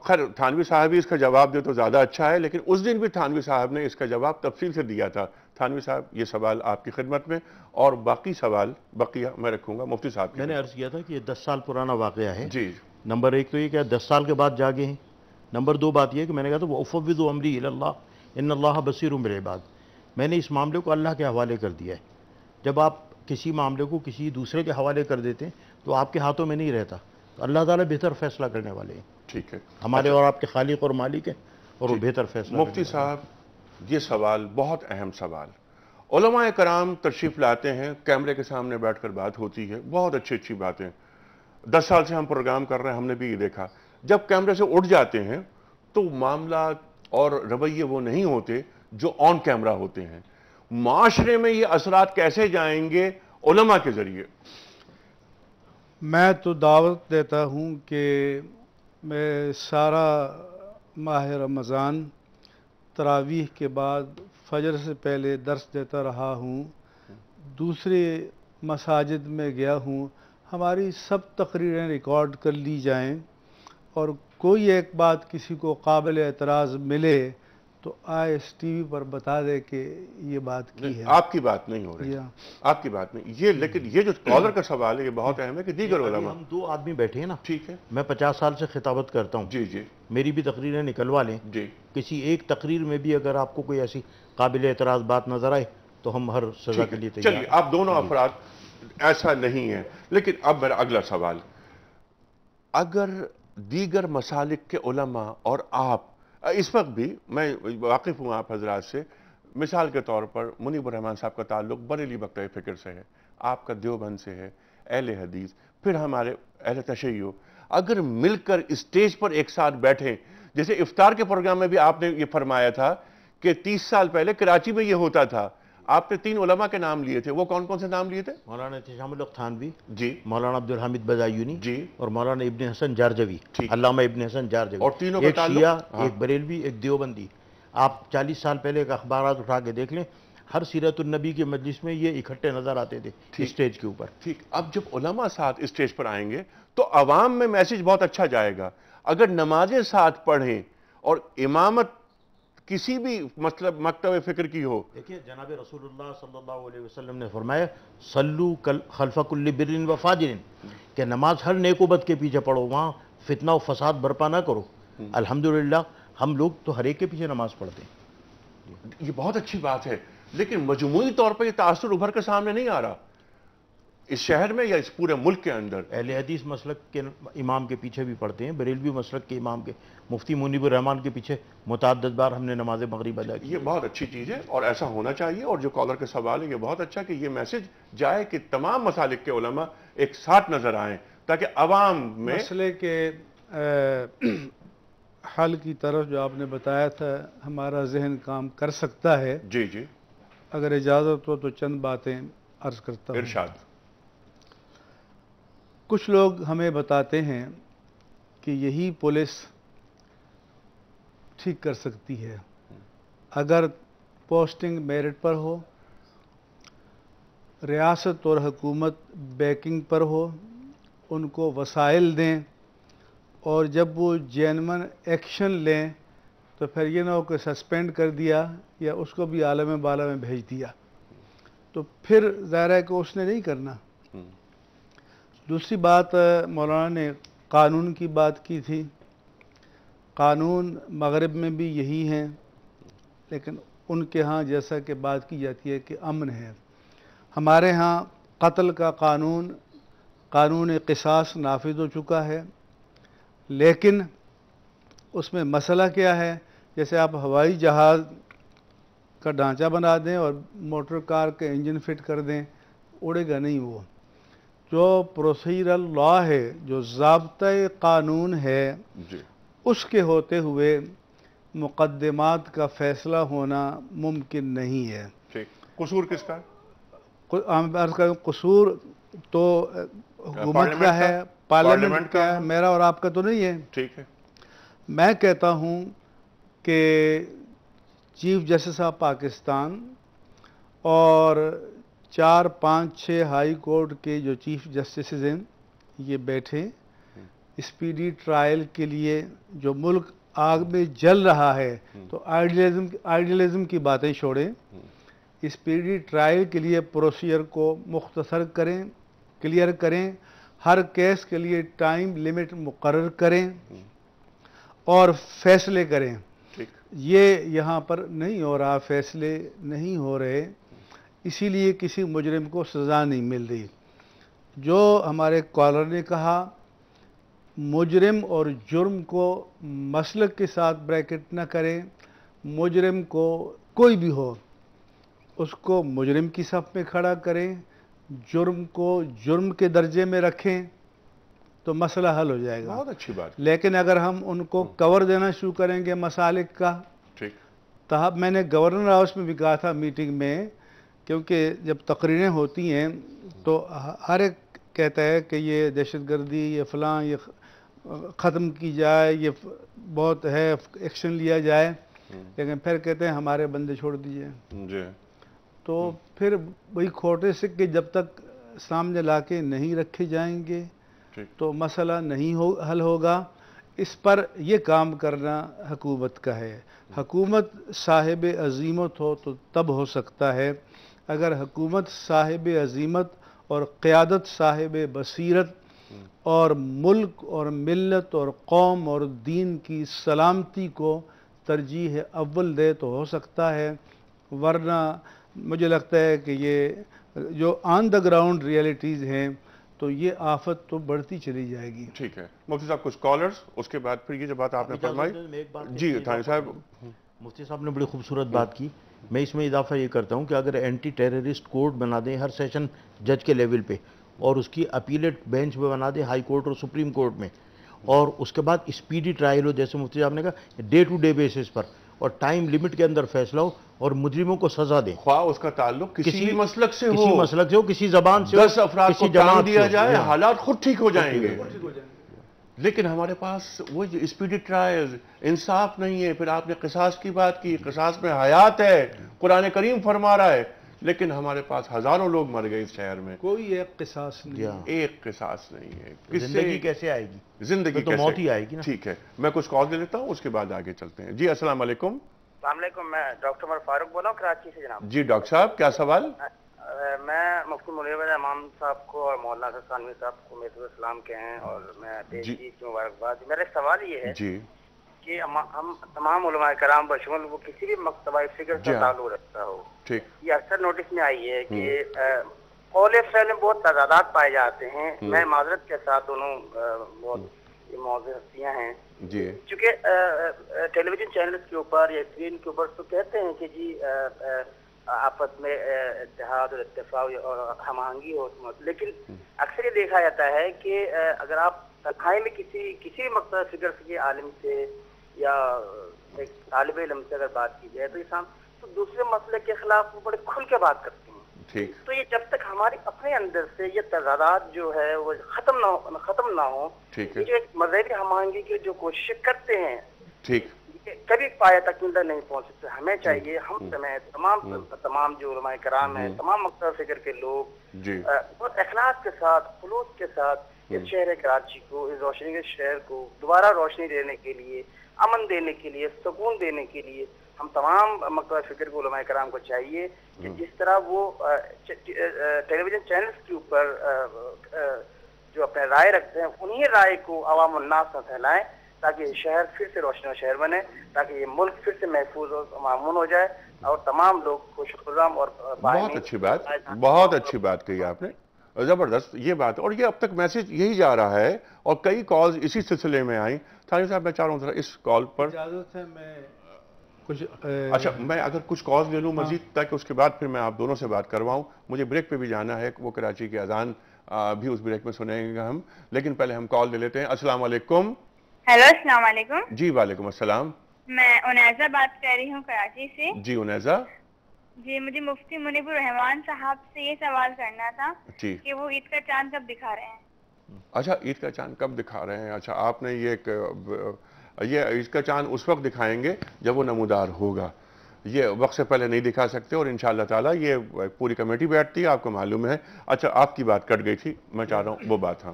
Speaker 2: خیر تھانوی صاحب ہی اس کا جواب دے تو زیادہ اچھا ہے, لیکن اس دن بھی تھانوی صاحب نے اس کا جواب تفصیل سے دیا تھا. تھانوی صاحب یہ سوال آپ کی خدمت میں, اور باقی سوال بقیہ میں رکھوں گا مفتی صاحب.
Speaker 5: میں نے عرض کیا تھا کہ یہ 10 سال پرانا واقعہ ہے.
Speaker 2: جی.
Speaker 5: نمبر 1 تو یہ کہ 10 سال کے بعد جاگے ہیں. نمبر 2 بات یہ کہ میں نے کہا تھا وَأُفَوِّضُ أَمْرِي إِلَى اللَّهِ إِنَّ اللَّهَ بَصِيرٌ بِالْعِبَادِ. میں نے اس معاملے کو اللہ کے حوالے کر دیا ہے. جب آپ کسی معاملے کو کسی دوسرے کے حوالے کر دیتے ہیں تو آپ کے ہاتھوں میں نہیں رہتا, تو اللہ تعالیٰ بہتر فیصلہ کرنے والے ہیں.
Speaker 2: ٹھیک ہے,
Speaker 5: ہمارے اور آپ کے خالق اور مالک ہیں اور وہ بہتر فیصلہ.
Speaker 2: مفتی صاحب یہ سوال بہت اہم سوال. علماء کرام تشریف لاتے ہیں, کیمرے کے سامنے بیٹھ کر بات ہوتی ہے, بہت اچھی اچھی باتیں. 10 سال سے ہم پروگرام کر رہے ہیں, ہم نے بھی یہ دیکھا جب کیمرے سے اٹھ جاتے ہیں تو معاملات اور رویے وہ نہیں ہوتے جو آن کیمرہ ہوتے ہیں. معاشرے میں یہ اثرات کیسے جائیں گے علماء کے ذریعے؟
Speaker 4: میں تو دعوت دیتا ہوں کہ میں سارا ماہ رمضان تراویح کے بعد فجر سے پہلے درس دیتا رہا ہوں, دوسرے مساجد میں گیا ہوں. ہماری سب تقریریں ریکارڈ کر لی جائیں اور کوئی ایک بات کسی کو قابل اعتراض ملے تو آئے اس ٹی وی پر بتا دے کہ یہ بات کی ہے.
Speaker 2: آپ کی بات نہیں ہو رہی, آپ کی بات نہیں یہ, لیکن یہ جو کالر کا سوال ہے یہ بہت اہم ہے کہ دیگر علماء.
Speaker 5: ہم 2 آدمی بیٹھے ہیں نا,
Speaker 2: ٹھیک ہے,
Speaker 5: میں 50 سال سے خطابت کرتا ہوں.
Speaker 2: جی جی,
Speaker 5: میری بھی تقریریں نکلوا لیں.
Speaker 2: جی,
Speaker 5: کسی ایک تقریر میں بھی اگر آپ کو کوئی ایسی قابل اعتراض بات نظر آئے تو ہم ہر سزا کے لیے تیار ہیں.
Speaker 2: چلیے آپ دونوں افراد, ایسا نہیں ہے. لیکن اب میرا اگلا سوال, اگر دیگر مسالک کے علماء اور آپ اس وقت بھی, میں واقف ہوں آپ حضرات سے, مثال کے طور پر منیب الرحمان صاحب کا تعلق بریلی مکتب فکر سے ہے, آپ کا دیوبند سے ہے, اہل حدیث, پھر ہمارے اہل تشیع, اگر مل کر اسٹیج پر ایک ساتھ بیٹھیں, جیسے افطار کے پروگرام میں بھی آپ نے یہ فرمایا تھا کہ 30 سال پہلے کراچی میں یہ ہوتا تھا, آپ نے 3 علماء کے نام لیے تھے, وہ کون کون سے نام لیے تھے؟
Speaker 5: مولانا احتشام الحق تھانوی,
Speaker 2: جی,
Speaker 5: مولانا عبدالحمید بزایونی,
Speaker 2: جی,
Speaker 5: اور مولانا ابن حسن جارجوی, علامہ ابن حسن جارجوی.
Speaker 2: اور تینوں
Speaker 5: ایک شیعہ, ایک بریلوی, ایک دیوبندی. آپ 40 سال پہلے کے اخبارات اٹھا کے دیکھ لیں, ہر سیرت النبی کے مجلس میں یہ اکٹھے نظر آتے تھے اسٹیج کے اوپر.
Speaker 2: ٹھیک, اب جب علماء ساتھ اسٹیج پر آئیں گے تو عوام میں میسیج بہت اچھا جائے گا. اگر نمازیں ساتھ پڑھیں اور امامت کسی بھی مطلب مکتب فکر کی ہو.
Speaker 5: دیکھیں جناب رسول اللہ صلی اللہ علیہ وسلم نے فرمایا صلو خلف کل بر و فاجر, کہ نماز ہر نیک و بد کے پیچھے پڑھو, وہاں فتنہ و فساد برپا نہ کرو. الحمدللہ ہم لوگ تو ہر ایک کے پیچھے نماز پڑھتے ہیں.
Speaker 2: یہ بہت اچھی بات ہے, لیکن مجموعی طور پر یہ تاثر ابھر کے سامنے نہیں آ رہا اس شہر میں یا اس پورے ملک کے اندر.
Speaker 5: اہل حدیث مسلک کے امام کے پیچھے بھی پڑھتے ہیں, بریلوی مسلک کے امام کے مفتی منیب الرحمان کے پیچھے متعدد بار ہم نے نماز مغرب ادا کی.
Speaker 2: یہ بہت اچھی چیز ہے اور ایسا ہونا چاہیے. اور جو کالر کے سوال ہے یہ بہت اچھا کہ یہ میسج جائے کہ تمام مسالک کے علماء ایک ساتھ نظر آئیں تاکہ عوام میں
Speaker 4: مسئلے کے حل کی طرف جو آپ نے بتایا تھا ہمارا ذہن کام کر سکتا ہے.
Speaker 2: جی جی,
Speaker 4: اگر اجازت ہو تو چند باتیں عرض کرتا ہوں.
Speaker 2: ارشاد.
Speaker 4: کچھ لوگ ہمیں بتاتے ہیں کہ یہی پولیس ٹھیک کر سکتی ہے اگر پوسٹنگ میرٹ پر ہو, ریاست اور حکومت بیکنگ پر ہو, ان کو وسائل دیں, اور جب وہ جینون ایکشن لیں تو پھر یہ نہ ہو کہ سسپینڈ کر دیا یا اس کو بھی عالم بالا میں بھیج دیا, تو پھر ظاہر ہے کہ اس نے نہیں کرنا. دوسری بات, مولانا نے قانون کی بات کی تھی. قانون مغرب میں بھی یہی ہیں, لیکن ان کے ہاں جیسا کہ بات کی جاتی ہے کہ امن ہے. ہمارے ہاں قتل کا قانون قصاص نافذ ہو چکا ہے, لیکن اس میں مسئلہ کیا ہے, جیسے آپ ہوائی جہاز کا ڈھانچہ بنا دیں اور موٹر کار کے انجن فٹ کر دیں, اڑے گا نہیں. وہ جو پروسیجرل لا ہے, جو ضابطۂ قانون ہے, اس کے ہوتے ہوئے مقدمات کا فیصلہ ہونا ممکن نہیں ہے.
Speaker 2: قصور کس کا؟
Speaker 4: قصور تو حکومت کا ہے, پارلیمنٹ کا ہے, میرا اور آپ کا تو نہیں ہے.
Speaker 2: ٹھیک ہے.
Speaker 4: میں کہتا ہوں کہ چیف جسٹس آف پاکستان اور 4, 5, 6 ہائی کورٹ کے جو چیف جسٹسز ہیں یہ بیٹھے اسپیڈی ٹرائل کے لیے. جو ملک آگ میں جل رہا ہے تو آئیڈیلزم کی باتیں چھوڑیں, اسپیڈی ٹرائل کے لیے پروسیجر کو مختصر کریں, کلیئر کریں, ہر کیس کے لیے ٹائم لیمٹ مقرر کریں اور فیصلے کریں. یہ یہاں پر نہیں ہو رہا, فیصلے نہیں ہو رہے, اسی لیے کسی مجرم کو سزا نہیں مل رہی. جو ہمارے کالر نے کہا, مجرم اور جرم کو مسلک کے ساتھ بریکٹ نہ کریں. مجرم کو کوئی بھی ہو اس کو مجرم کی صف میں کھڑا کریں, جرم کو جرم کے درجے میں رکھیں تو مسئلہ حل ہو جائے گا.
Speaker 2: بہت اچھی بات.
Speaker 4: لیکن اگر ہم ان کو کور دینا شروع کریں گے مسالک کا, تب میں نے گورنر ہاؤس میں بھی کہا تھا میٹنگ میں, کیونکہ جب تقریریں ہوتی ہیں تو ہر ایک کہتا ہے کہ یہ دہشت گردی, یہ فلاں, یہ ختم کی جائے, یہ بہت ہے, ایکشن لیا جائے, لیکن پھر کہتے ہیں ہمارے بندے چھوڑ دیجئے. تو پھر وہی کھوٹے سکے جب تک سامنے لا کے نہیں رکھے جائیں گے تو مسئلہ نہیں حل ہوگا. اس پر یہ کام کرنا حکومت کا ہے. حکومت صاحب عزیمت ہو تو تب ہو سکتا ہے. اگر حکومت صاحب عزیمت اور قیادت صاحب بصیرت اور ملک اور ملت اور قوم اور دین کی سلامتی کو ترجیح اول دے تو ہو سکتا ہے, ورنہ مجھے لگتا ہے کہ یہ جو آن دا گراؤنڈ ریئلٹیز ہیں تو یہ آفت تو بڑھتی چلی جائے گی.
Speaker 2: ٹھیک ہے مفتی صاحب, کچھ کالرز, اس کے بعد پھر یہ جو بات آپ نے فرمائی. جی تھانی صاحب.
Speaker 5: مفتی صاحب نے بڑی خوبصورت بات کی. میں اس میں اضافہ یہ کرتا ہوں کہ اگر اینٹی ٹیررسٹ کورٹ بنا دیں ہر سیشن جج کے لیول پہ, اور اس کی اپیلیٹ بینچ پہ بنا دیں ہائی کورٹ اور سپریم کورٹ میں, اور اس کے بعد اسپیڈی ٹرائل ہو جیسے مفتی صاحب نے کہا, ڈے ٹو ڈے بیسس پر, اور ٹائم لیمٹ کے اندر فیصلہ ہو, اور مجرموں کو سزا دیں,
Speaker 2: خواہ اس کا تعلق کسی مسلک سے
Speaker 5: ہو, کسی زبان سے ہو,
Speaker 2: 10 افراد کو کام دیا جائے, حالات خود ٹھیک ہو جائیں گے. لیکن ہمارے پاس وہ جو اسپیڈی ٹرائلز، انصاف نہیں ہے. پھر آپ نے قصاص کی بات کی، قصاص میں حیات ہے، قرآن کریم فرما رہا ہے، لیکن ہمارے پاس ہزاروں لوگ مر گئے اس شہر میں.
Speaker 4: کوئی ایک قصاص نہیں،
Speaker 2: ایک قصاص نہیں ہے.
Speaker 5: زندگی کیسے آئے گی؟
Speaker 2: زندگی
Speaker 5: تو موت ہی آئے گی نا.
Speaker 2: ٹھیک ہے، میں کچھ کال دے لیتا ہوں، اس کے بعد آگے چلتے ہیں. جی السلام علیکم.
Speaker 9: السلام علیکم، میں ڈاکٹر عمر فاروق بول رہا ہوں کراچی سے جناب.
Speaker 2: جی ڈاکٹر صاحب کیا سوال؟
Speaker 9: میں مفتی منیر امام صاحب کو اور مولانا حسن ثانوی صاحب کو میرے اسلام کے ہیں اور میں دیش کی مبارکباد. میرا سوال یہ ہے کہ ہم تمام علماء کرام بشمول وہ کسی بھی مکتبہ فکر سے تعلق رکھتا ہو، یہ اکثر نوٹس میں آئی ہے کہ قول فعل میں بہت تضادات پائے جاتے ہیں. میں معذرت کے ساتھ دونوں بہت موضوع ہستیاں ہیں چونکہ ٹیلی ویژن چینلز کے اوپر یا اسکرین کے اوپر تو کہتے ہیں کہ جی آپس میں اتحاد اور اتفاق اور ہم آہنگی ہو، لیکن اکثر یہ دیکھا جاتا ہے کہ اگر آپ تنہائی میں کسی بھی مکتبہ فکر کے عالم سے یا ایک طالب علم سے اگر بات کی جائے تو دوسرے مسئلے کے خلاف وہ بڑے کھل کے بات کرتے ہیں. تو یہ جب تک ہماری اپنے اندر سے یہ تضادات جو ہے وہ ختم نہ ہو، یہ جو ایک مذہبی ہم آہنگی کی جو کوششیں کرتے ہیں کبھی پایا تکمیل نہیں پہنچ سکتے. ہمیں چاہیے ہم سمیت تمام جو علماء کرام ہیں، تمام مکتبہ فکر کے لوگ بہت اخلاص کے ساتھ، خلوص کے ساتھ اس شہر کراچی کو، اس روشنی کے شہر کو دوبارہ روشنی دینے کے لیے، امن دینے کے لیے، سکون دینے کے لیے ہم تمام مکتبہ فکر کو علماء کرام کو چاہیے کہ جس طرح وہ ٹیلی ویژن چینلز کے اوپر جو اپنے رائے رکھتے ہیں انہی رائے کو عوام الناس میں پھیلائیں تاکہ یہ شہر پھر سے روشن شہر بنے، تاکہ یہ ملک پھر سے محفوظ اور معمون ہو جائے اور تمام لوگ خوش خرم اور
Speaker 2: بہت اچھی بات کہی آپ نے، زبردست یہ بات. اور یہ اب تک میسج یہی جا رہا ہے اور کئی کالز اسی سلسلے میں آئیں. تھانوی صاحب میں چاہ رہا ہوں ذرا اس کال پر
Speaker 4: اجازت ہے میں کچھ
Speaker 2: اچھا میں اگر کچھ کالز لے لوں مزید تاکہ اس کے بعد پھر میں آپ دونوں سے بات کرواؤں. مجھے بریک پہ بھی جانا ہے، وہ کراچی کی اذان بھی اس بریک میں سنیں گے ہم، لیکن پہلے ہم کال لے لیتے ہیں. السلام علیکم.
Speaker 12: ہیلو السلام علیکم.
Speaker 2: جی وعلیکم السلام.
Speaker 12: میں انیزہ بات کر رہی ہوں کراچی سے.
Speaker 2: جی انیزہ.
Speaker 12: جی مجھے مفتی منیب الرحمان صاحب سے یہ سوال کرنا تھا کہ وہ عید کا چاند کب دکھا رہے ہیں؟
Speaker 2: اچھا عید کا چاند کب دکھا رہے ہیں؟ اچھا آپ نے یہ عید کا چاند اس وقت دکھائیں گے جب وہ نمودار ہوگا، یہ وقت سے پہلے نہیں دکھا سکتے اور انشاءاللہ تعالیٰ یہ پوری کمیٹی بیٹھتی ہے، آپ کو معلوم ہے. اچھا آپ کی بات کٹ گئی تھی، میں چاہ رہا ہوں وہ بات. ہاں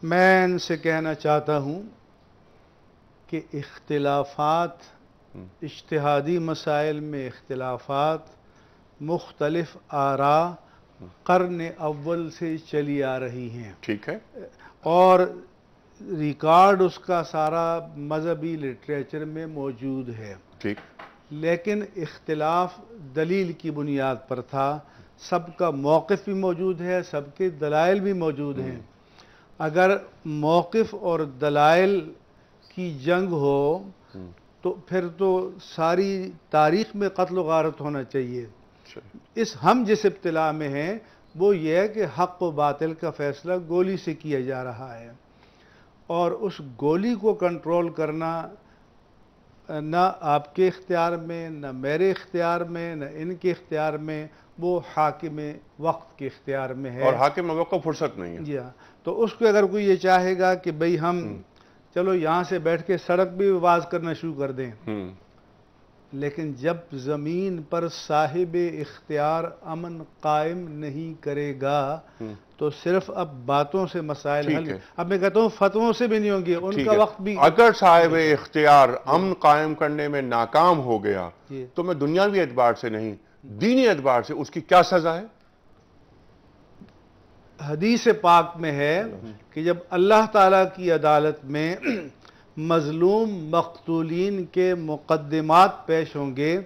Speaker 4: میں ان سے کہنا چاہتا ہوں کہ اختلافات، اجتہادی مسائل میں اختلافات، مختلف آراء قرن اول سے چلی آ رہی ہیں.
Speaker 2: ٹھیک ہے.
Speaker 4: اور ریکارڈ اس کا سارا مذہبی لٹریچر میں موجود ہے.
Speaker 2: ٹھیک.
Speaker 4: لیکن اختلاف دلیل کی بنیاد پر تھا. سب کا موقف بھی موجود ہے، سب کے دلائل بھی موجود ہیں. اگر موقف اور دلائل کی جنگ ہو تو پھر تو ساری تاریخ میں قتل و غارت ہونا چاہیے. ہم جس ابتلا میں ہیں وہ یہ ہے کہ حق و باطل کا فیصلہ گولی سے کیا جا رہا ہے، اور اس گولی کو کنٹرول کرنا نہ آپ کے اختیار میں، نہ میرے اختیار میں، نہ ان کے اختیار میں، وہ حاکم وقت کے اختیار میں ہے.
Speaker 2: اور حاکم وقت کو فرصت نہیں ہے.
Speaker 4: جی ہاں. تو اس کو اگر کوئی یہ چاہے گا کہ بھئی ہم چلو یہاں سے بیٹھ کے سڑک بھی آواز کرنا شروع کر دیں، لیکن جب زمین پر صاحب اختیار امن قائم نہیں کرے گا تو صرف اب باتوں سے مسائل حل. اب میں کہتا ہوں فتووں سے بھی نہیں ہوں گے، ان کا وقت بھی.
Speaker 2: اگر صاحب اختیار امن قائم کرنے میں ناکام ہو گیا تو میں دنیاوی اعتبار سے نہیں، دینی اعتبار سے اس کی کیا سزا ہے؟
Speaker 4: حدیث پاک میں ہے کہ جب اللہ تعالیٰ کی عدالت میں مظلوم مقتولین کے مقدمات پیش ہوں گے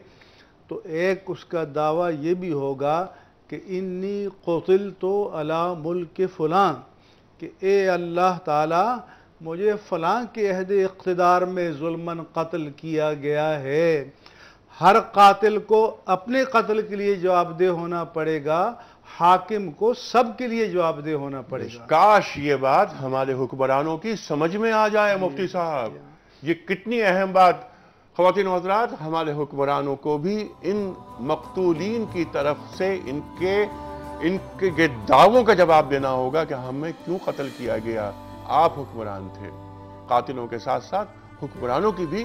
Speaker 4: تو ایک اس کا دعویٰ یہ بھی ہوگا کہ انی قتلت علی ملک فلاں، کہ اے اللہ تعالیٰ مجھے فلاں کے عہد اقتدار میں ظلماً قتل کیا گیا ہے. ہر قاتل کو اپنے قتل کے لیے جواب دہ ہونا پڑے گا، حاکم کو سب کے لیے جواب دہ ہونا پڑے گا.
Speaker 2: کاش یہ بات ہمارے حکمرانوں کی سمجھ میں آ جائے مفتی صاحب. یہ کتنی اہم بات. خواتین و حضرات، ہمارے حکمرانوں کو بھی ان مقتولین کی طرف سے ان کے دعووں کا جواب دینا ہوگا کہ ہمیں کیوں قتل کیا گیا. آپ حکمران تھے، قاتلوں کے ساتھ ساتھ حکمرانوں کی بھی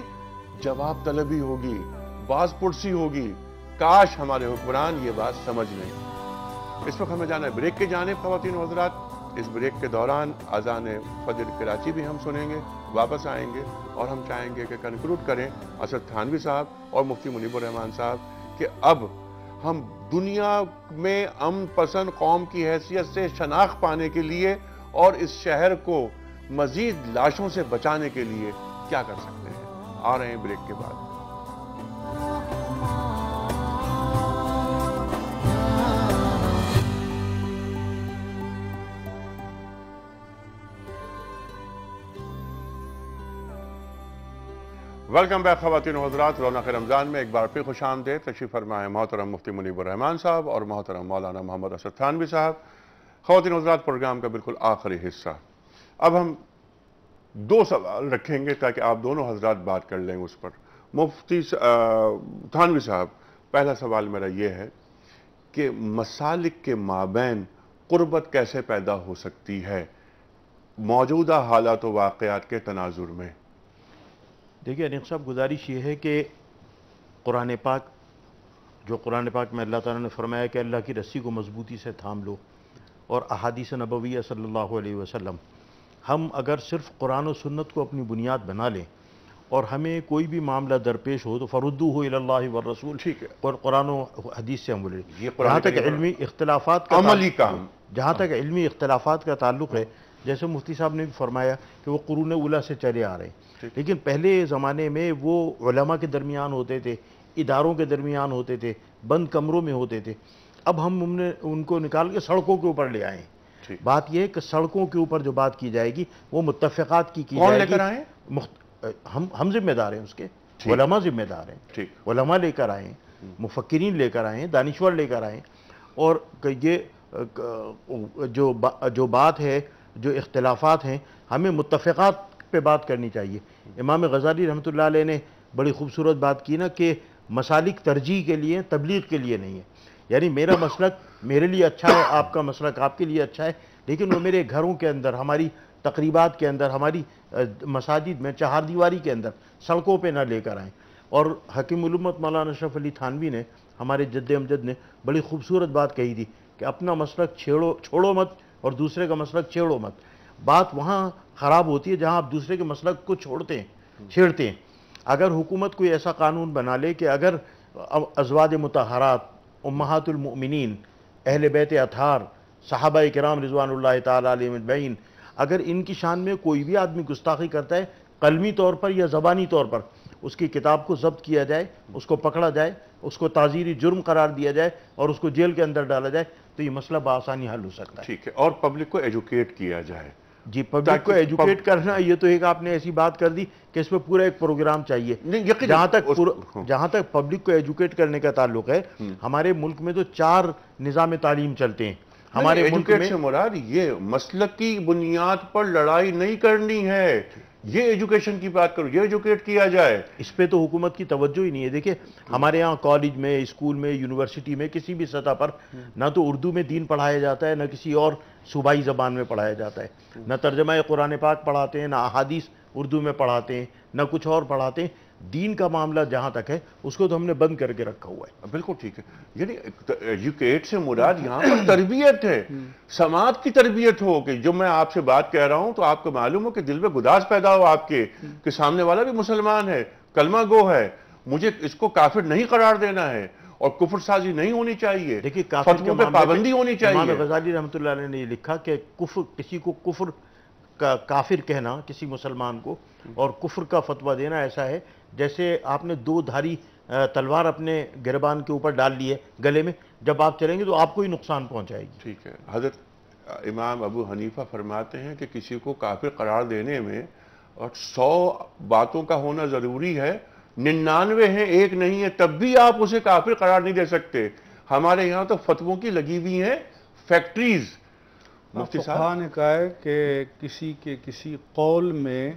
Speaker 2: جواب طلبی ہوگی، باز پرسی ہوگی۔ کاش ہمارے حکمران یہ بات سمجھ لیں۔ اس وقت ہمیں جانا ہے بریک کی جانب خواتین و حضرات۔ اس بریک کے دوران اذان فجر کراچی بھی ہم سنیں گے، واپس آئیں گے اور ہم چاہیں گے کہ کنکلوڈ کریں اسد تھانوی صاحب اور مفتی منیب الرحمان صاحب کہ اب ہم دنیا میں امن پسند قوم کی حیثیت سے شناخت پانے کے لیے اور اس شہر کو مزید لاشوں سے بچانے کے لیے کیا کر سکتے ہیں۔ آ رہے ہیں بریک کے بعد۔ ویلکم بیک خواتین و حضرات، رونق رمضان میں ایک بار پھر خوش آمدید۔ تشریف فرمائے محترم مفتی منیب الرحمان صاحب اور محترم مولانا محمد اسد تھانوی صاحب۔ خواتین و حضرات، پروگرام کا بالکل آخری حصہ۔ اب ہم دو سوال رکھیں گے تاکہ آپ دونوں حضرات بات کر لیں اس پر۔ مفتی تھانوی صاحب، پہلا سوال میرا یہ ہے کہ مسالک کے مابین قربت کیسے پیدا ہو سکتی ہے موجودہ حالات و واقعات کے تناظر میں؟
Speaker 5: دیکھیے انیق صاحب، گزارش یہ ہے کہ قرآن پاک میں اللہ تعالیٰ نے فرمایا کہ اللہ کی رسی کو مضبوطی سے تھام لو، اور احادیث نبویہ صلی اللہ علیہ وسلم، ہم اگر صرف قرآن و سنت کو اپنی بنیاد بنا لیں اور ہمیں کوئی بھی معاملہ درپیش ہو تو فردوہ الی اللہ والرسول، ٹھیک ہے، اور قرآن و حدیث سے ہم بولے، جہاں تک علمی اختلافات کا عملی کام، جہاں تک علمی اختلافات کا تعلق ہے، جیسے مفتی صاحب نے بھی فرمایا کہ وہ قرون اولیٰ سے چلے آ رہے ہیں، لیکن پہلے زمانے میں وہ علماء کے درمیان ہوتے تھے، اداروں کے درمیان ہوتے تھے، بند کمروں میں ہوتے تھے۔ اب ہم نے ان کو نکال کے سڑکوں کے اوپر لے آئے ہیں۔ بات یہ ہے کہ سڑکوں کے اوپر جو بات کی جائے گی وہ متفقات کی جائے گی۔ کون لے کر آئے ہیں؟ ہم ذمہ دار ہیں، اس کے علماء ذمہ دار ہیں، علماء لے کر آئے ہیں، مفکرین لے کر آئے ہیں، دانشور لے کر آئے ہیں، اور یہ جو بات ہے، جو اختلافات ہیں، ہمیں متفقات پہ بات کرنی چاہیے۔ امام غزالی رحمۃ اللہ علیہ نے بڑی خوبصورت بات کی نا کہ مسالک ترجیح کے لیے، تبلیغ کے لیے نہیں ہے، یعنی میرا مسلک میرے لیے اچھا ہے، آپ کا مسلک آپ کے لیے اچھا ہے، لیکن وہ میرے گھروں کے اندر، ہماری تقریبات کے اندر، ہماری مساجد میں، چہار دیواری کے اندر، سڑکوں پہ نہ لے کر آئیں۔ اور حکیم الامت مولانا اشرف علی تھانوی نے، ہمارے جد امجد نے بڑی خوبصورت بات کہی تھی کہ اپنا مسلک چھوڑو مت اور دوسرے کا مسلک چھیڑو مت۔ بات وہاں خراب ہوتی ہے جہاں آپ دوسرے کے مسلک کو چھیڑتے ہیں۔ اگر حکومت کوئی ایسا قانون بنا لے کہ اگر ازواج مطہرات، امہات المؤمنین، اہل بیت اطہار، صحابہ کرام رضوان اللہ تعالیٰ علیہم اجمعین، اگر ان کی شان میں کوئی بھی آدمی گستاخی کرتا ہے، قلمی طور پر یا زبانی طور پر، اس کی کتاب کو ضبط کیا جائے، اس کو پکڑا جائے، اس کو تعزیری جرم قرار دیا جائے اور اس کو جیل کے اندر ڈالا جائے، تو یہ مسئلہ بآسانی حل ہو سکتا ہے۔
Speaker 2: ٹھیک ہے، اور پبلک کو ایجوکیٹ کیا جائے۔
Speaker 5: جی، پبلک کو ایجوکیٹ کرنا، یہ تو ایک آپ نے ایسی بات کر دی کہ اس پہ پورا ایک پروگرام چاہیے۔ جہاں تک پبلک کو ایجوکیٹ کرنے کا تعلق ہے، ہمارے ملک میں تو 4 نظام تعلیم چلتے ہیں۔ ہمارے ملک میں
Speaker 2: سے مراد یہ مسلک کی بنیاد پر لڑائی نہیں کرنی ہے، یہ ایجوکیشن کی بات کرو، یہ ایجوکیٹ کیا جائے۔
Speaker 5: اس پہ تو حکومت کی توجہ ہی نہیں ہے۔ دیکھیں ہمارے ہاں کالج میں، اسکول میں، یونیورسٹی میں، کسی بھی سطح پر نہ تو اردو میں دین پڑھایا جاتا ہے، نہ کسی اور صوبائی زبان میں پڑھایا جاتا ہے، نہ ترجمہ قرآن پاک پڑھاتے ہیں، نہ احادیث اردو میں پڑھاتے ہیں، نہ کچھ اور پڑھاتے ہیں۔ دین کا معاملہ جہاں تک ہے اس کو تو ہم نے بند کر کے رکھا ہوا ہے۔
Speaker 2: بالکل ٹھیک ہے، یعنی ایجوکیٹ سے مراد یہاں پر تربیت ہے، سماعت کی تربیت ہو، کہ جو میں آپ سے بات کہہ رہا ہوں تو آپ کو معلوم ہو کہ دل میں گداز پیدا ہو آپ کے کہ سامنے والا بھی مسلمان ہے، کلمہ گو ہے، مجھے اس کو کافر نہیں قرار دینا ہے اور کفر سازی نہیں ہونی چاہیے،
Speaker 5: دیکھیے
Speaker 2: فتووں پہ پابندی ہونی چاہیے۔
Speaker 5: امام غزالی رحمۃ اللہ علیہ نے یہ لکھا کہ کسی کو کفر کا کافر کہنا کسی مسلمان کو اور کفر کا فتویٰ دینا ایسا ہے جیسے آپ نے 2 دھاری تلوار اپنے گربان کے اوپر ڈال لی ہے گلے میں، جب آپ چلیں گے تو آپ کو ہی نقصان پہنچائے گی۔
Speaker 2: ٹھیک ہے، حضرت امام ابو حنیفہ فرماتے ہیں کہ کسی کو کافر قرار دینے میں اور 100 باتوں کا ہونا ضروری ہے، 99 ہیں، 1 نہیں ہے، تب بھی آپ اسے کافر قرار نہیں دے سکتے۔ ہمارے یہاں تو فتووں کی لگی ہوئی ہیں فیکٹریز۔ مفتی
Speaker 4: صاحب نے کہا ہے کہ کسی قول میں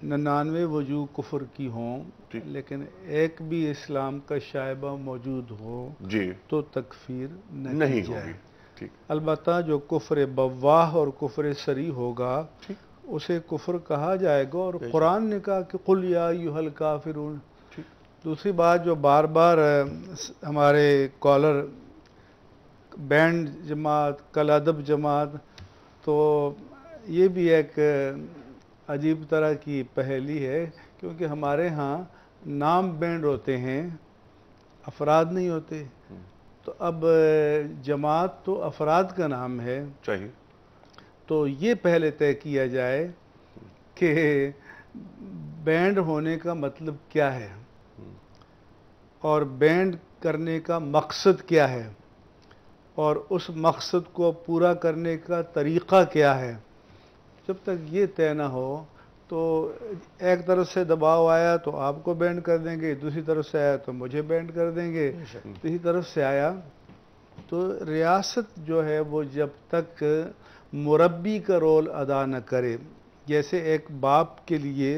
Speaker 4: 99 وجوہ کفر کی ہوں لیکن ایک بھی اسلام کا شائبہ موجود ہو تو تکفیر نہیں ہوگی۔ البتہ جو کفر بواہ اور کفر سری ہوگا اسے کفر کہا جائے گا، اور قرآن نے کہا کہ قل یا ایھا الکافرون۔ دوسری بات جو بار بار ہمارے کالر بینڈ جماعت، کل ادب جماعت، تو یہ بھی ایک عجیب طرح کی پہیلی ہے، کیونکہ ہمارے ہاں نام بینڈ ہوتے ہیں، افراد نہیں ہوتے، تو اب جماعت تو افراد کا نام ہے،
Speaker 2: چاہیے
Speaker 4: تو یہ پہلے طے کیا جائے کہ بینڈ ہونے کا مطلب کیا ہے اور بینڈ کرنے کا مقصد کیا ہے، اور اس مقصد کو پورا کرنے کا طریقہ کیا ہے۔ جب تک یہ طے نہ ہو تو ایک طرف سے دباؤ آیا تو آپ کو بینڈ کر دیں گے، دوسری طرف سے آیا تو مجھے بینڈ کر دیں گے، تیسری طرف سے آیا تو ریاست جو ہے وہ جب تک مربی کا رول ادا نہ کرے، جیسے ایک باپ کے لیے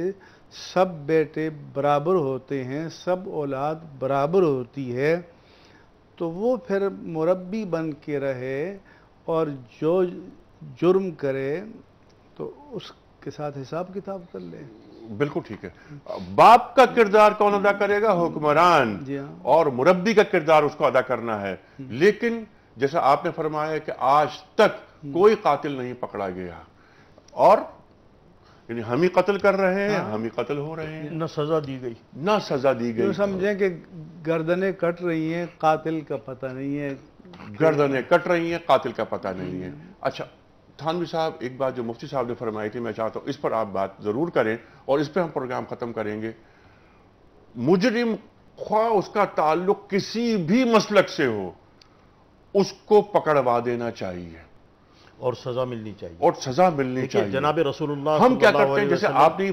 Speaker 4: سب بیٹے برابر ہوتے ہیں، سب اولاد برابر ہوتی ہے، تو وہ پھر مربی بن کے رہے اور جو جرم کرے تو اس کے ساتھ حساب کتاب کر لے۔
Speaker 2: بالکل ٹھیک ہے۔ باپ کا کردار کون ادا کرے گا؟ حکمران، اور مربی کا کردار اس کو ادا کرنا ہے۔ لیکن جیسا آپ نے فرمایا کہ آج تک کوئی قاتل نہیں پکڑا گیا، اور یعنی ہم ہی قتل کر رہے ہیں، ہم ہی قتل ہو رہے ہیں،
Speaker 5: نہ سزا دی گئی،
Speaker 2: نہ سزا دی گئی۔
Speaker 4: سمجھیں کہ گردنیں کٹ رہی ہیں، قاتل کا پتہ نہیں ہے،
Speaker 2: گردنیں کٹ رہی ہیں، قاتل کا پتہ نہیں ہے۔ اچھا تھانوی صاحب، ایک بات جو مفتی صاحب نے فرمائی تھی، میں چاہتا ہوں اس پر آپ بات ضرور کریں، اور اس پہ ہم پروگرام ختم کریں گے۔ مجرم خواہ اس کا تعلق کسی بھی مسلک سے ہو، اس کو پکڑوا دینا چاہیے
Speaker 5: اور سزا ملنی چاہیے،
Speaker 2: اور سزا ملنی چاہیے۔
Speaker 5: جناب رسول اللہ
Speaker 2: ہم کیا کرتے ہیں؟ جیسے آپ نے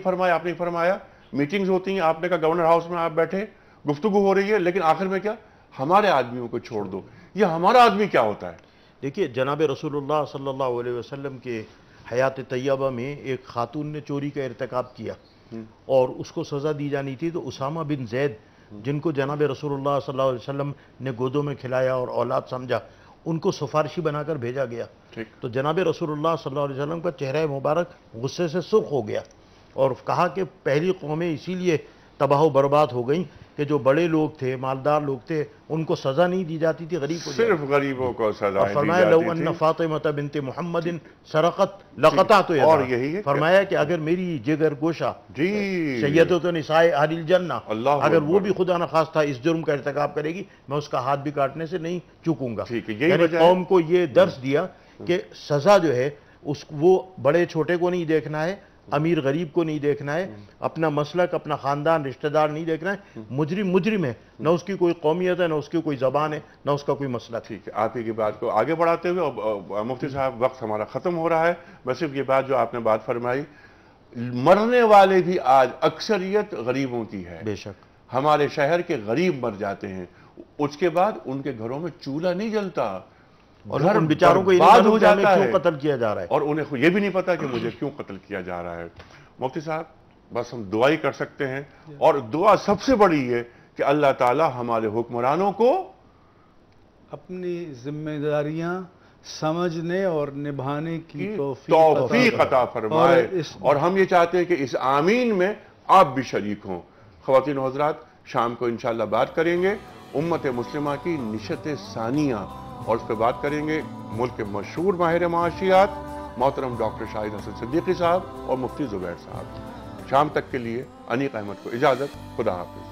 Speaker 2: فرمایا میٹنگز ہوتی ہیں، آپ نے کہا گورنر ہاؤس میں آپ بیٹھے، گفتگو ہو رہی ہے، لیکن آخر میں کیا؟ ہمارے آدمیوں کو چھوڑ دو۔ یہ ہمارا آدمی کیا ہوتا ہے؟
Speaker 5: دیکھیے جناب رسول اللہ صلی اللہ علیہ وسلم کے حیات طیبہ میں ایک خاتون نے چوری کا ارتکاب کیا اور اس کو سزا دی جانی تھی، تو اسامہ بن زید جن کو جناب رسول اللہ صلی اللہ علیہ وسلم نے گودوں میں کھلایا اور اولاد سمجھا، ان کو سفارشی بنا کر بھیجا گیا۔ تو جناب رسول اللہ صلی اللہ علیہ وسلم کا چہرہ مبارک غصے سے سرخ ہو گیا اور کہا کہ پہلی قومیں اسی لیے تباہ و برباد ہو گئیں کہ جو بڑے لوگ تھے، مالدار لوگ تھے، ان کو سزا نہیں دی جاتی تھی، غریب کو
Speaker 2: صرف غریبوں کو سزا دی جاتی تھی۔
Speaker 5: فرمایا لو ان فاطمہ بنت محمد سرقت لقطعت یدہا، اور یہی فرمایا کہ اگر میری جگر گوشہ سیدۃ نساء اہل الجنہ اگر وہ بھی خدا نخواستہ اس جرم کا ارتکاب کرے گی، میں اس کا ہاتھ بھی کاٹنے سے نہیں چوکوں گا۔ یعنی قوم کو یہ درس دیا کہ سزا جو ہے وہ بڑے چھوٹے کو نہیں دیکھنا ہے، امیر غریب کو نہیں دیکھنا ہے، اپنا مسلک، اپنا خاندان، رشتہ دار نہیں دیکھنا ہے۔ مجرم مجرم ہے، نہ اس کی کوئی قومیت ہے، نہ اس کی کوئی زبان ہے، نہ اس کا کوئی مسلک۔
Speaker 2: ٹھیک ہے، آپ ہی کی بات کو آگے بڑھاتے ہوئے مفتی صاحب وقت ہمارا ختم ہو رہا ہے، میں صرف یہ بات جو آپ نے بات فرمائی، مرنے والے بھی آج اکثریت غریبوں کی ہے۔
Speaker 5: بے شک
Speaker 2: ہمارے شہر کے غریب مر جاتے ہیں، اس کے بعد ان کے گھروں میں چولہا نہیں جلتا،
Speaker 5: اور ان بیچاروں کو یہ نہیں معلوم کہ ہمیں کیوں قتل کیا جا رہا ہے،
Speaker 2: اور انہیں یہ بھی نہیں پتا کہ مجھے کیوں قتل کیا جا رہا ہے۔ مفتی صاحب بس ہم دعا ہی کر سکتے ہیں، اور دعا سب سے بڑی ہے کہ اللہ تعالی ہمارے حکمرانوں کو
Speaker 4: اپنی ذمہ داریاں سمجھنے اور نبھانے کی
Speaker 2: توفیق عطا فرمائے، اور ہم یہ چاہتے ہیں کہ اس آمین میں آپ بھی شریک ہوں۔ خواتین و حضرات، شام کو انشاءاللہ بات کریں گے امت مسلمہ کی نشت ثانیہ، اور اس پہ بات کریں گے ملک کے مشہور ماہر معاشیات محترم ڈاکٹر شاہد حسن صدیقی صاحب اور مفتی زبیر صاحب۔ شام تک کے لیے انیق احمد کو اجازت، خدا حافظ۔